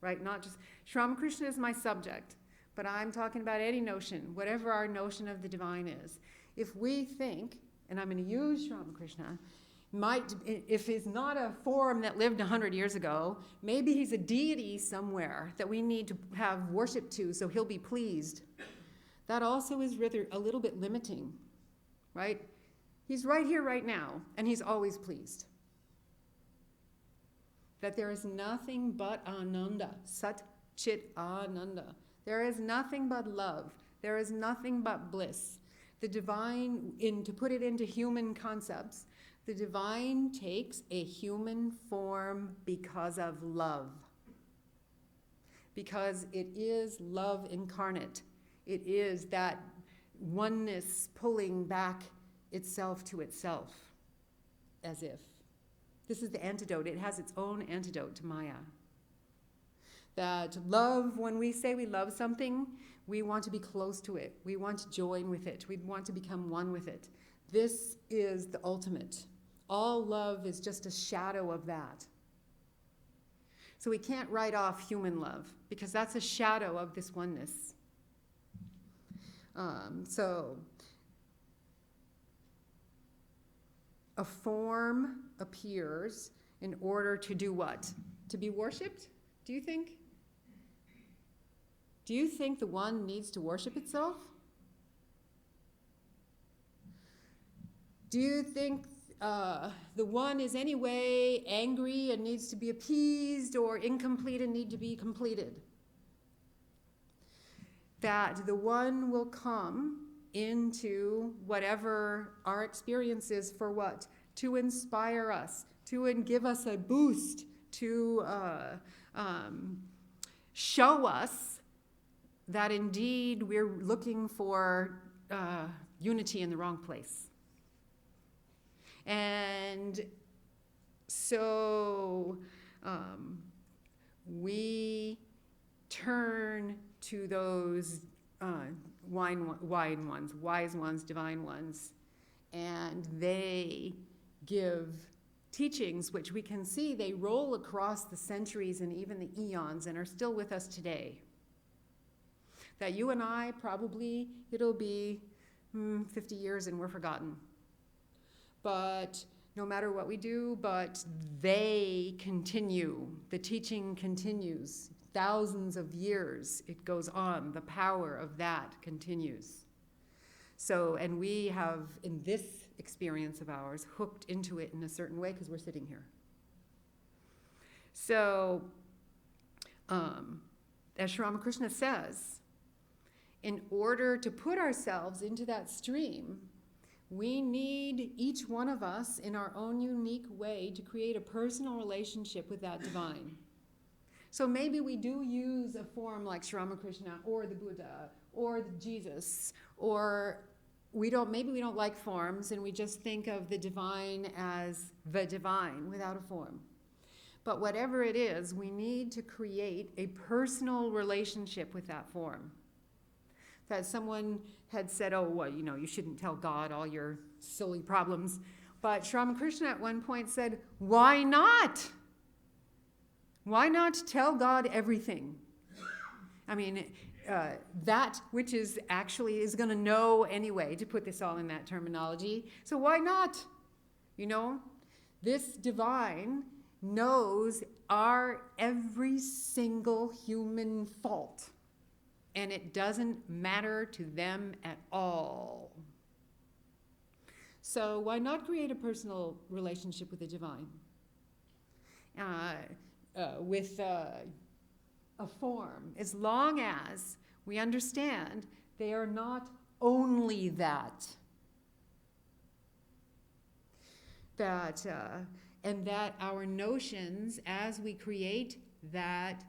[SPEAKER 2] right? Not just, Sri Ramakrishna is my subject, but I'm talking about any notion, whatever our notion of the divine is. If we think, and I'm going to use Sri Ramakrishna, if he's not a form that lived 100 years ago, maybe he's a deity somewhere that we need to have worship to so he'll be pleased. That also is rather a little bit limiting, right? He's right here, right now, and he's always pleased. That there is nothing but Ananda, Sat Chit Ananda. There is nothing but love. There is nothing but bliss. The divine, to put it into human concepts, the divine takes a human form because of love. Because it is love incarnate. It is that oneness pulling back itself to itself, as if. This is the antidote. It has its own antidote to Maya. That love, when we say we love something, we want to be close to it. We want to join with it. We want to become one with it. This is the ultimate. All love is just a shadow of that. So we can't write off human love because that's a shadow of this oneness. So a form appears in order to do what? To be worshipped, do you think? Do you think the one needs to worship itself? Do you think the one is anyway angry and needs to be appeased, or incomplete and need to be completed? That the one will come into whatever our experience is for what? To inspire us, to give us a boost, to show us that indeed we're looking for unity in the wrong place. And so we turn to those wise ones, divine ones, and they give teachings which we can see they roll across the centuries and even the eons and are still with us today. That you and I probably, it'll be 50 years and we're forgotten. But no matter what we do, but they continue. The teaching continues. Thousands of years it goes on. The power of that continues. So, and we have, in this experience of ours, hooked into it in a certain way because we're sitting here. So, as Sri Ramakrishna says, in order to put ourselves into that stream, we need each one of us in our own unique way to create a personal relationship with that divine. So maybe we do use a form like Sri Ramakrishna or the Buddha or the Jesus, or maybe we don't like forms and we just think of the divine as the divine without a form. But whatever it is, we need to create a personal relationship with that form. That someone had said, oh, well, you shouldn't tell God all your silly problems. But Sri Ramakrishna at one point said, why not? Why not tell God everything? I mean, that which is going to know anyway, to put this all in that terminology. So why not? This divine knows our every single human fault. And it doesn't matter to them at all. So why not create a personal relationship with the divine? with a form, as long as we understand they are not only that. And that our notions, as we create that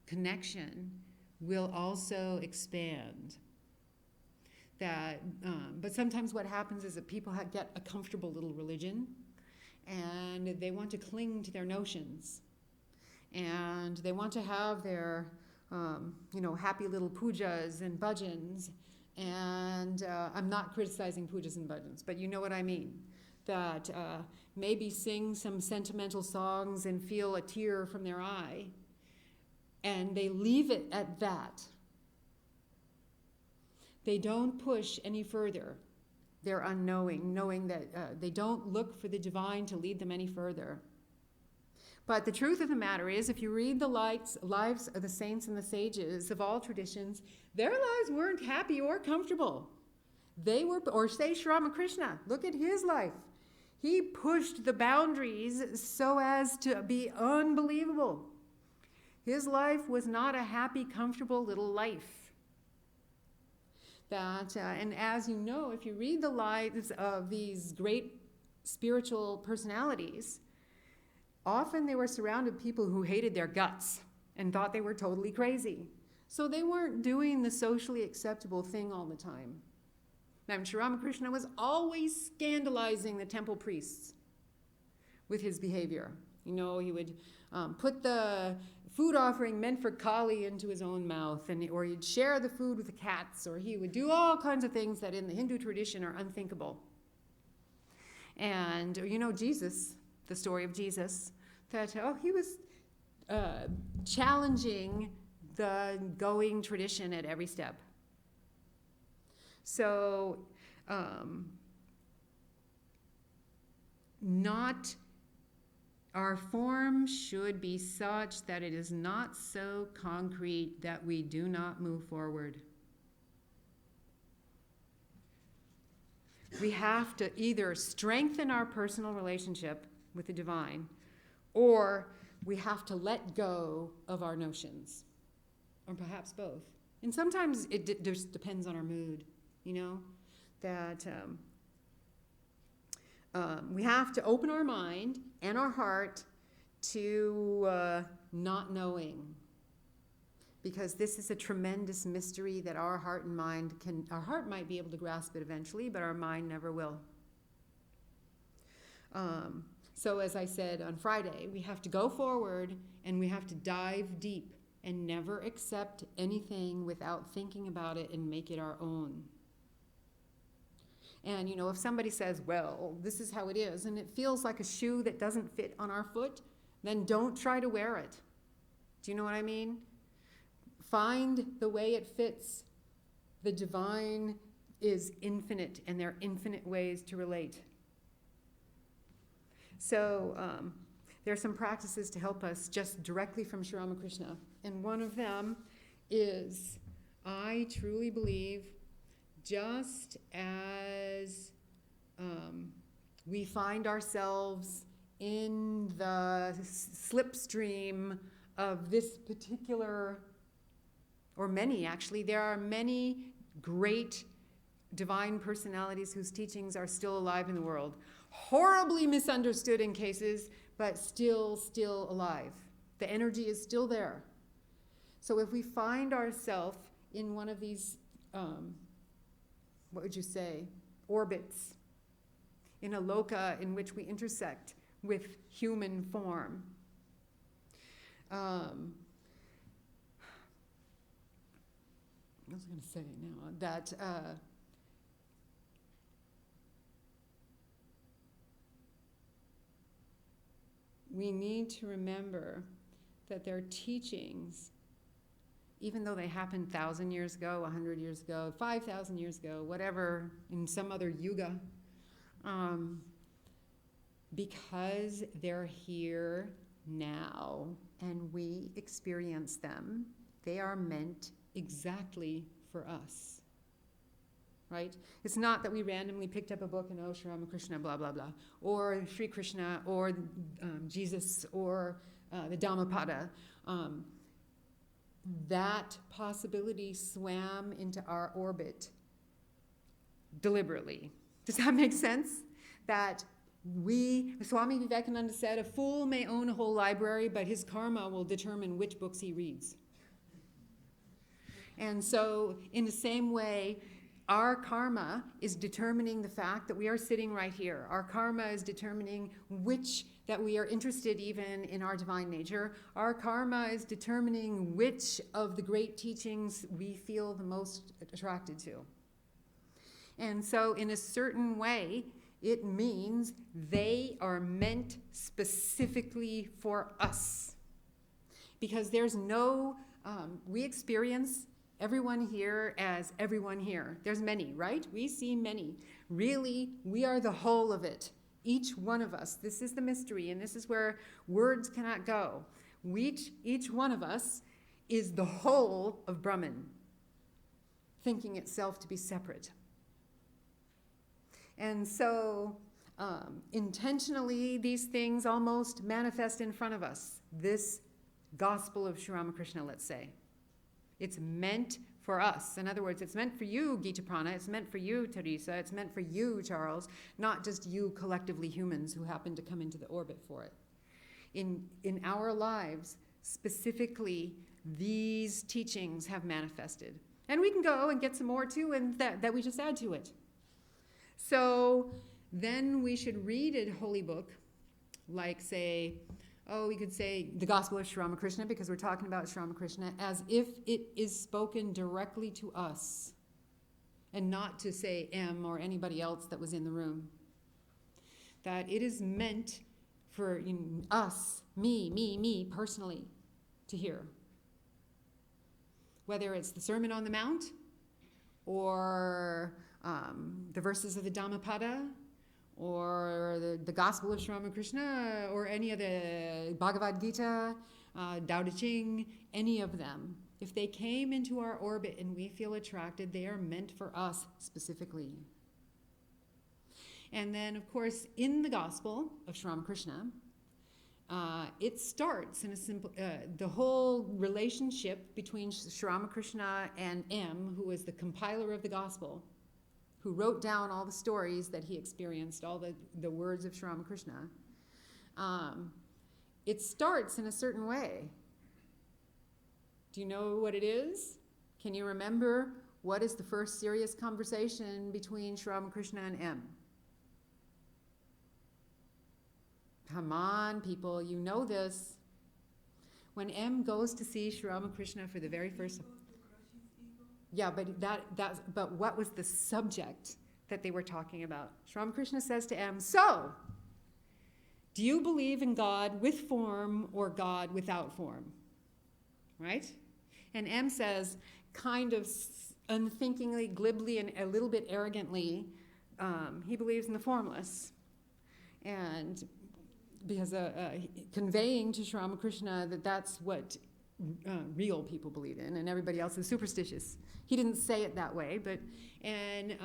[SPEAKER 2] connection, will also expand. But sometimes what happens is that people get a comfortable little religion, and they want to cling to their notions, and they want to have their happy little pujas and bhajans. And I'm not criticizing pujas and bhajans, but you know what I mean. That maybe sing some sentimental songs and feel a tear from their eye, and they leave it at that. They don't push any further. They're unknowing, knowing that they don't look for the divine to lead them any further. But the truth of the matter is, if you read the lives of the saints and the sages of all traditions, their lives weren't happy or comfortable. They were, or say Sri Ramakrishna, look at his life. He pushed the boundaries so as to be unbelievable. His life was not a happy, comfortable little life. And as you know, if you read the lives of these great spiritual personalities, often they were surrounded by people who hated their guts and thought they were totally crazy. So they weren't doing the socially acceptable thing all the time. Now, Sri Ramakrishna was always scandalizing the temple priests with his behavior. He would put the food offering meant for Kali into his own mouth, or he'd share the food with the cats, or he would do all kinds of things that in the Hindu tradition are unthinkable. And Jesus, the story of Jesus, that he was challenging the going tradition at every step. So, our form should be such that it is not so concrete that we do not move forward. We have to either strengthen our personal relationship with the divine, or we have to let go of our notions, or perhaps both. And sometimes it just depends on our mood. That we have to open our mind and our heart to not knowing, because this is a tremendous mystery that our heart might be able to grasp it eventually, but our mind never will. So as I said on Friday, we have to go forward and we have to dive deep and never accept anything without thinking about it and make it our own. And, if somebody says, well, this is how it is, and it feels like a shoe that doesn't fit on our foot, then don't try to wear it. Do you know what I mean? Find the way it fits. The divine is infinite, and there are infinite ways to relate. So there are some practices to help us just directly from Sri Ramakrishna. And one of them is, I truly believe, just as we find ourselves in the slipstream of this particular, or many actually, there are many great divine personalities whose teachings are still alive in the world. Horribly misunderstood in cases, but still alive. The energy is still there. So if we find ourselves in one of these what would you say, orbits, in a loka in which we intersect with human form. I was going to say now that we need to remember that their teachings, even though they happened 1,000 years ago, 100 years ago, 5,000 years ago, whatever, in some other yuga, because they're here now and we experience them, they are meant exactly for us. Right? It's not that we randomly picked up a book and, Sri Ramakrishna, blah, blah, blah, or Sri Krishna, or Jesus, or the Dhammapada, that possibility swam into our orbit deliberately. Does that make sense? That Swami Vivekananda said, a fool may own a whole library, but his karma will determine which books he reads. And so, in the same way, our karma is determining the fact that we are sitting right here. Our karma is determining that we are interested even in our divine nature. Our karma is determining which of the great teachings we feel the most attracted to. And so, in a certain way, it means they are meant specifically for us. Because there's no, we experience everyone here as everyone here. There's many, right? We see many. Really, we are the whole of it. Each one of us. This is the mystery, and this is where words cannot go. Each one of us is the whole of Brahman, thinking itself to be separate. And so, intentionally, these things almost manifest in front of us. This gospel of Sri Ramakrishna, let's say. It's meant for us. In other words, it's meant for you, Gitaprana. It's meant for you, Teresa. It's meant for you, Charles. Not just you, collectively humans who happen to come into the orbit for it. In our lives, specifically, these teachings have manifested. And we can go and get some more too, and that we just add to it. So then we should read a holy book, like say, we could say the Gospel of Sri Ramakrishna, because we're talking about Sri Ramakrishna, as if it is spoken directly to us, and not to say M or anybody else that was in the room. That it is meant for us, me personally, to hear. Whether it's the Sermon on the Mount, or the verses of the Dhammapada, or the Gospel of Sri Ramakrishna, or any of the Bhagavad Gita, Tao Te Ching, any of them. If they came into our orbit and we feel attracted, they are meant for us specifically. And then, of course, in the Gospel of Sri Ramakrishna, it starts in a simple, the whole relationship between Sri Ramakrishna and M, who is the compiler of the Gospel, who wrote down all the stories that he experienced, all the words of Sri Ramakrishna. It starts in a certain way. Do you know what it is? Can you remember what is the first serious conversation between Sri Ramakrishna and M? Come on, people, you know this. When M goes to see Sri Ramakrishna for the very first time. Yeah, but what was the subject that they were talking about? Sri Ramakrishna says to M, so, do you believe in God with form or God without form? Right? And M says, kind of unthinkingly, glibly, and a little bit arrogantly, he believes in the formless. And because conveying to Sri Ramakrishna that that's what real people believe in, and everybody else is superstitious. He didn't say it that way, and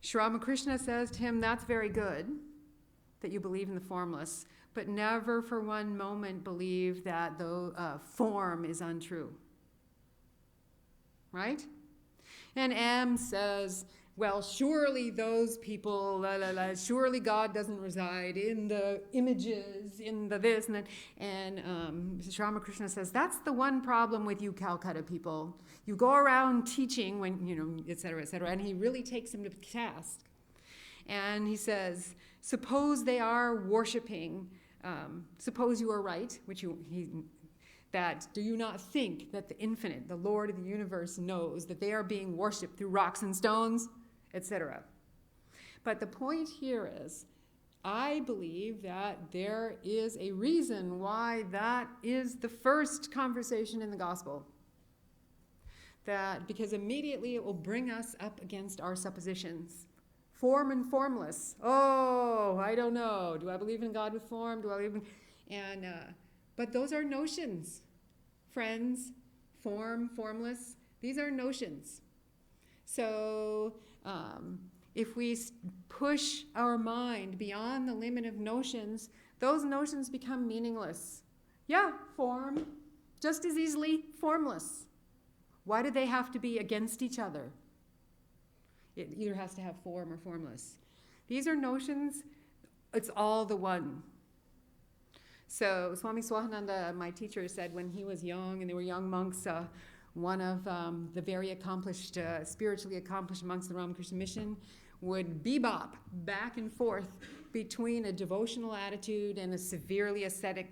[SPEAKER 2] Sri Ramakrishna says to him, that's very good that you believe in the formless, but never for one moment believe that the form is untrue. Right? And M says, well, surely those people, surely God doesn't reside in the images, in the this and that. And Sri Ramakrishna says, that's the one problem with you Calcutta people. You go around teaching when, et cetera, and he really takes him to task. And he says, suppose they are worshiping, suppose you are right, which that do you not think that the infinite, the Lord of the universe, knows that they are being worshipped through rocks and stones? Etc. But the point here is, I believe that there is a reason why that is the first conversation in the gospel. Because immediately it will bring us up against our suppositions. Form and formless. Oh, I don't know. Do I believe in God with form? Do I believe in... but those are notions, friends. Form, formless. These are notions. So if we push our mind beyond the limit of notions, those notions become meaningless. Yeah, form, just as easily formless. Why do they have to be against each other? It either has to have form or formless. These are notions, it's all the one. So Swami Swahananda, my teacher, said when he was young and they were young monks, one of the very accomplished, spiritually accomplished monks of the Ramakrishna mission would bebop back and forth between a devotional attitude and a severely ascetic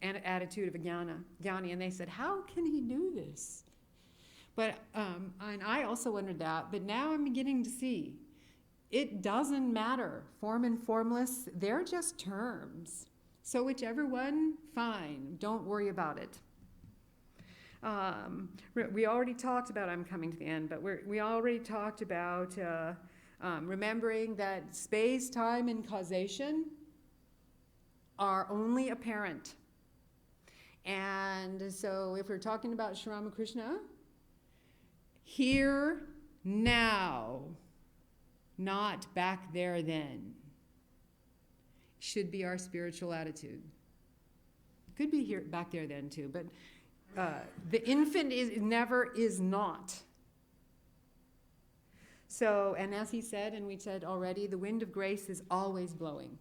[SPEAKER 2] attitude of a jnani. And they said, how can he do this? But and I also wondered that, but now I'm beginning to see it doesn't matter. Form and formless, they're just terms. So whichever one, fine. Don't worry about it. We already talked about, I'm coming to the end, but we already talked about remembering that space, time, and causation are only apparent. And so if we're talking about Sri Ramakrishna, here, now, not back there then, should be our spiritual attitude. Could be here, back there then too, but the infant never is not. So, and as he said, and we said already, the wind of grace is always blowing.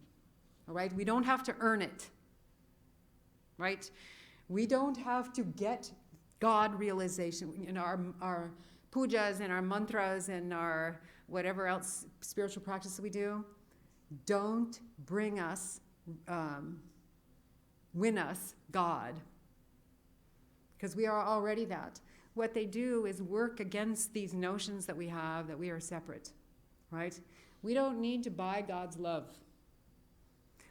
[SPEAKER 2] All right? We don't have to earn it. Right? We don't have to get God realization in our pujas and our mantras and our whatever else spiritual practice we do. Don't bring us, win us God. Because we are already that. What they do is work against these notions that we have that we are separate, right? We don't need to buy God's love.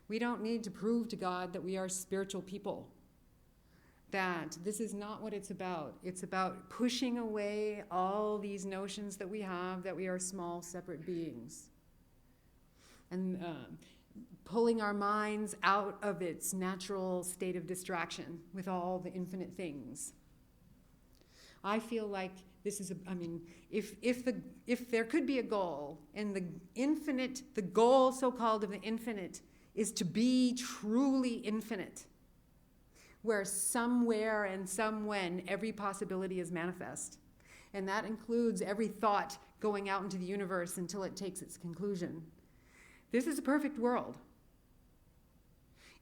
[SPEAKER 2] We don't need to prove to God that we are spiritual people. That this is not what it's about. It's about pushing away all these notions that we have that we are small, separate beings. And pulling our minds out of its natural state of distraction with all the infinite things. I feel like this is, if there could be a goal, and the goal so-called of the infinite is to be truly infinite, where somewhere and somewhen every possibility is manifest. And that includes every thought going out into the universe until it takes its conclusion. This is a perfect world,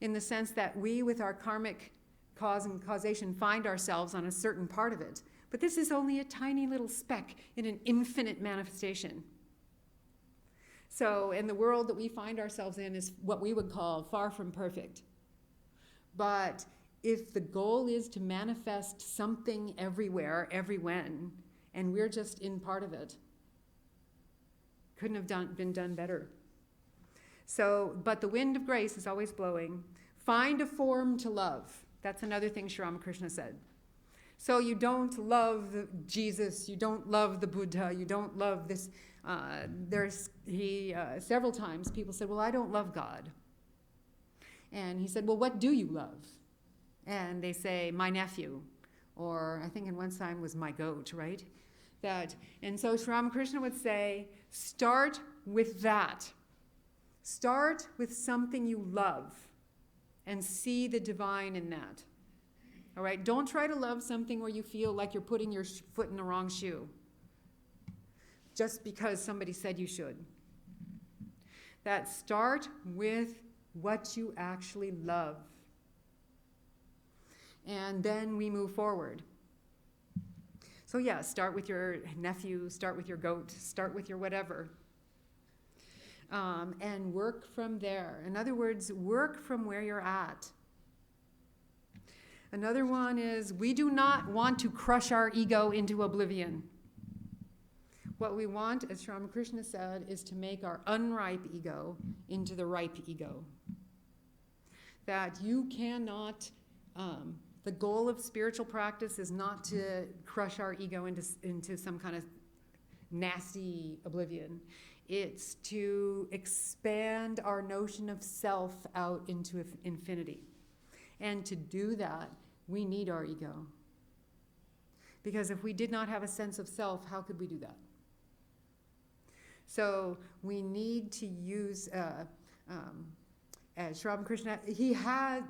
[SPEAKER 2] in the sense that we, with our karmic cause and causation, find ourselves on a certain part of it. But this is only a tiny little speck in an infinite manifestation. So, and the world that we find ourselves in is what we would call far from perfect. But if the goal is to manifest something everywhere, every when, and we're just in part of it, couldn't have been done better. So, but the wind of grace is always blowing. Find a form to love. That's another thing Sri Ramakrishna said. So you don't love Jesus, you don't love the Buddha, you don't love this. Several times people said, well, I don't love God. And he said, well, what do you love? And they say, my nephew. Or I think in one time was my goat, right? And so Sri Ramakrishna would say, start with that. Start with something you love and see the divine in that. All right? Don't try to love something where you feel like you're putting your foot in the wrong shoe just because somebody said you should. That start with what you actually love. And then we move forward. So yeah, start with your nephew, start with your goat, start with your whatever. And work from there. In other words, work from where you're at. Another one is, we do not want to crush our ego into oblivion. What we want, as Sri Ramakrishna said, is to make our unripe ego into the ripe ego. That you cannot, the goal of spiritual practice is not to crush our ego into some kind of nasty oblivion. It's to expand our notion of self out into infinity. And to do that, we need our ego. Because if we did not have a sense of self, how could we do that? So we need to use, as Ramakrishna, he had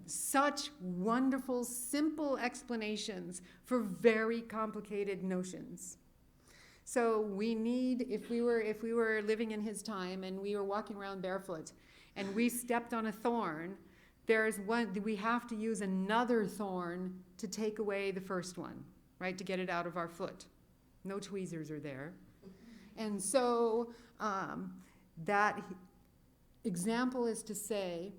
[SPEAKER 2] such wonderful, simple explanations for very complicated notions. So we need, if we were living in his time and we were walking around barefoot and we stepped on a thorn, we have to use another thorn to take away the first one, right, to get it out of our foot. No tweezers are there. And so that example is to say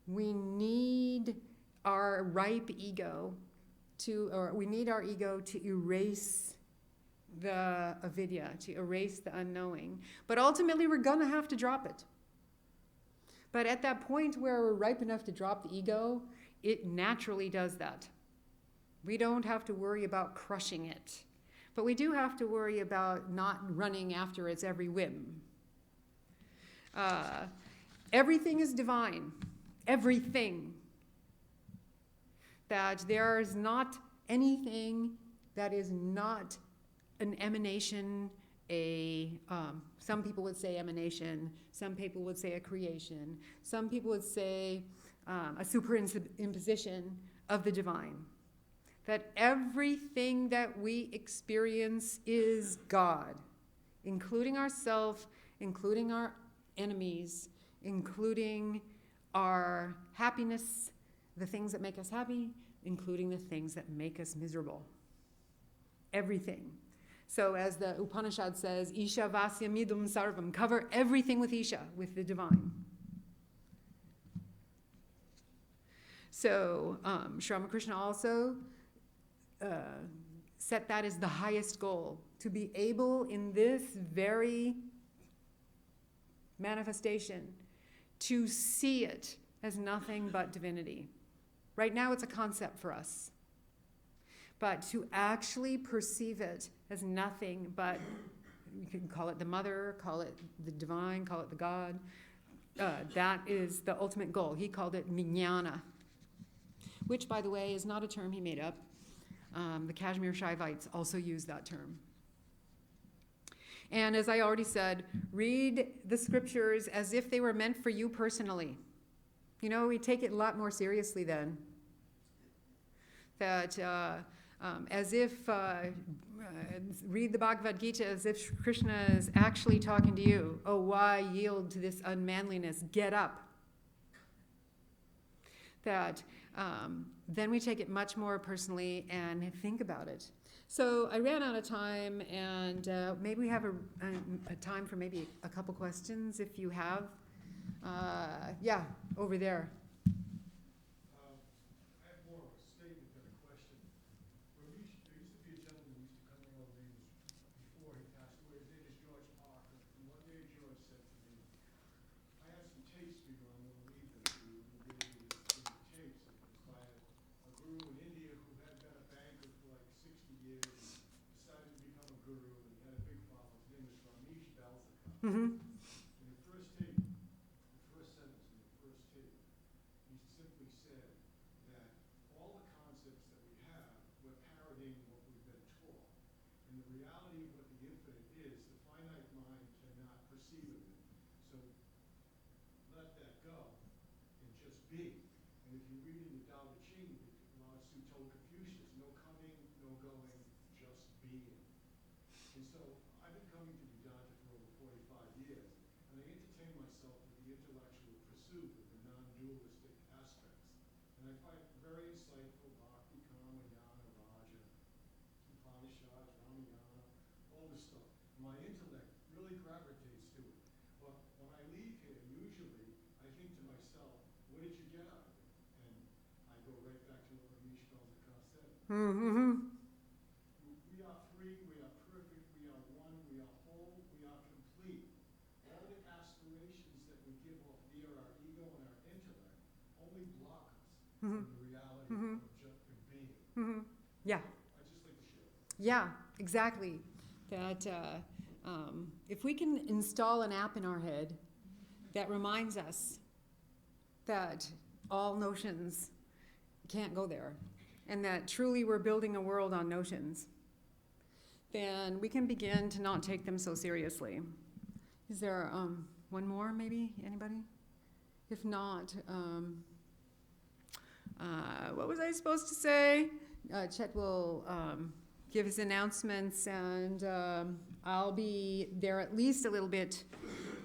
[SPEAKER 2] we need our ripe ego we need our ego to erase the avidya, to erase the unknowing. But ultimately we're going to have to drop it. But at that point where we're ripe enough to drop the ego, it naturally does that. We don't have to worry about crushing it. But we do have to worry about not running after its every whim. Everything is divine. Everything. That there is not anything that is not an emanation, some people would say emanation, some people would say a creation, some people would say a superimposition of the divine. That everything that we experience is God, including ourselves, including our enemies, including our happiness, the things that make us happy, including the things that make us miserable. Everything. So as the Upanishad says, Isha Vasya Midum Sarvam, cover everything with Isha, with the divine. So Sri Ramakrishna also set that as the highest goal, to be able in this very manifestation to see it as nothing but divinity. Right now it's a concept for us. But to actually perceive it as nothing but, you can call it the mother, call it the divine, call it the God, that is the ultimate goal. He called it vijnana, which, by the way, is not a term he made up. The Kashmir Shaivites also use that term. And as I already said, read the scriptures as if they were meant for you personally. You know, we take it a lot more seriously then. That as if, read the Bhagavad Gita as if Krishna is actually talking to you. Oh, why yield to this unmanliness? Get up. That then we take it much more personally and think about it. So I ran out of time, and maybe we have a time for maybe a couple questions if you have. Yeah, over there.
[SPEAKER 3] I have more of a statement than a question. There used to be a gentleman who used to come in over these before he passed away. His name is George Parker. And one day George said to me, I have some tapes for you. I'm going to leave them to you. And he gave me the tapes. It was by a guru in India who had been a banker for like 60 years and decided to become a guru, and he had a big following. His name is Ramakrishna.
[SPEAKER 2] Mm-hmm.
[SPEAKER 3] In the first tape, the first sentence in the first tape, he simply said that all the concepts that we have, we're parodying what we've been taught. And the reality of what the infinite is, the finite mind cannot perceive of it. So let that go and just be. And if you read in the Tao Te Ching, Lao Tzu told Confucius, no coming, no going, just being. And so I've been coming to Vedanta for over 45 years, and I entertain myself with the intellectual pursuit of the non-dualistic aspects. And I find it very insightful, Bhakti, Kama, Jnana, Raja, Upanishads, Ramayana, all this stuff. My intellect really gravitates to it. But when I leave here, usually, I think to myself, what did you get out of it? And I go right back to what Ramesh Belzakar said.
[SPEAKER 2] Mm-hmm.
[SPEAKER 3] We are free, we are perfect, we are one, we are whole, we are complete. All the aspirations that we give off via our ego and our intellect only block us from the reality of just being.
[SPEAKER 2] Mm-hmm. Yeah.
[SPEAKER 3] I just like to share that.
[SPEAKER 2] Yeah, exactly. That if we can install an app in our head that reminds us that all notions can't go there, and that truly we're building a world on notions, then we can begin to not take them so seriously. Is there one more, maybe? Anybody? If not, what was I supposed to say? Chet will give his announcements, and I'll be there at least a little bit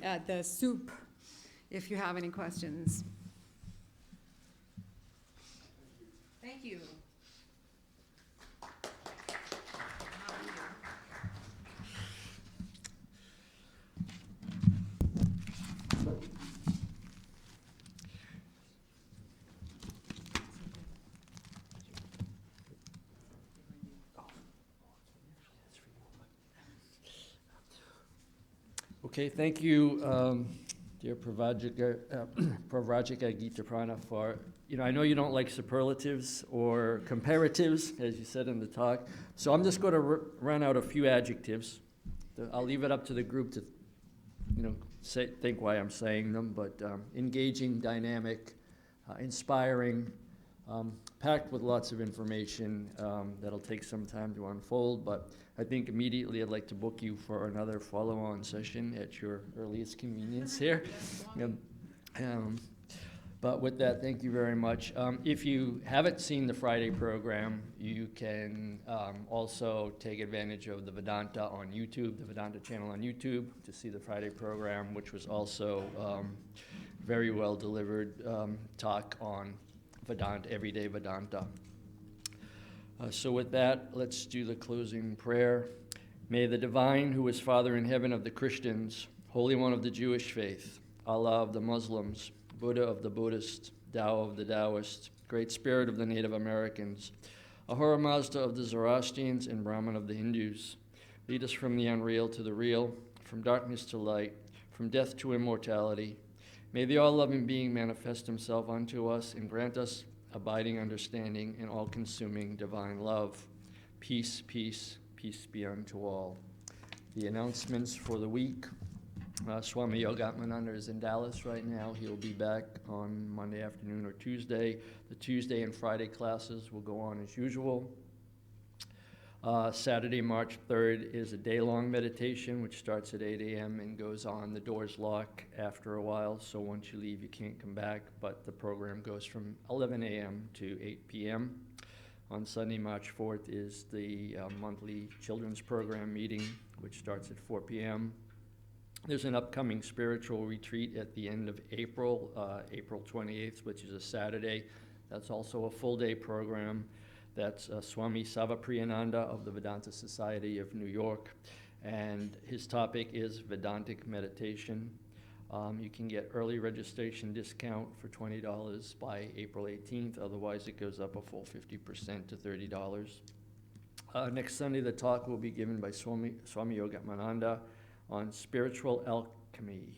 [SPEAKER 2] at the soup if you have any questions. Thank you.
[SPEAKER 1] Okay, thank you, dear Pravrajika Gitaprana, for, I know you don't like superlatives or comparatives, as you said in the talk, so I'm just going to run out a few adjectives. I'll leave it up to the group to, think why I'm saying them, but engaging, dynamic, inspiring, packed with lots of information that'll take some time to unfold, but I think immediately I'd like to book you for another follow-on session at your earliest convenience here. But with that, thank you very much. If you haven't seen the Friday program, you can also take advantage of the Vedanta on YouTube, the Vedanta channel on YouTube, to see the Friday program, which was also very well delivered talk on Vedanta, everyday Vedanta. So with that, let's do the closing prayer. May the divine, who is Father in heaven of the Christians, Holy One of the Jewish faith, Allah of the Muslims, Buddha of the Buddhists, Tao of the Taoists, Great Spirit of the Native Americans, Ahura Mazda of the Zoroastrians, and Brahman of the Hindus, lead us from the unreal to the real, from darkness to light, from death to immortality. May the all-loving being manifest himself unto us and grant us abiding understanding and all-consuming divine love. Peace, peace, peace be unto all. The announcements for the week. Swami Yogatmananda is in Dallas right now. He'll be back on Monday afternoon or Tuesday. The Tuesday and Friday classes will go on as usual. Saturday, March 3rd is a day-long meditation, which starts at 8 a.m. and goes on. The doors lock after a while, so once you leave, you can't come back, but the program goes from 11 a.m. to 8 p.m. On Sunday, March 4th is the monthly children's program meeting, which starts at 4 p.m. There's an upcoming spiritual retreat at the end of April, April 28th, which is a Saturday. That's also a full-day program. That's Swami Savapriyananda of the Vedanta Society of New York, and his topic is Vedantic meditation. You can get early registration discount for $20 by April 18th. Otherwise, it goes up a full 50% to $30. Next Sunday, the talk will be given by Swami Yogatmananda on spiritual alchemy.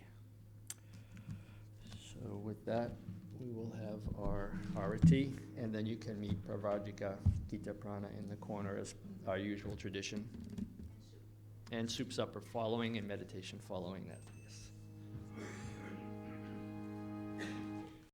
[SPEAKER 1] So with that, we will have our arati, and then you can meet Pravrajika Gitaprana in the corner as our usual tradition. And soup supper following and meditation following that. Yes.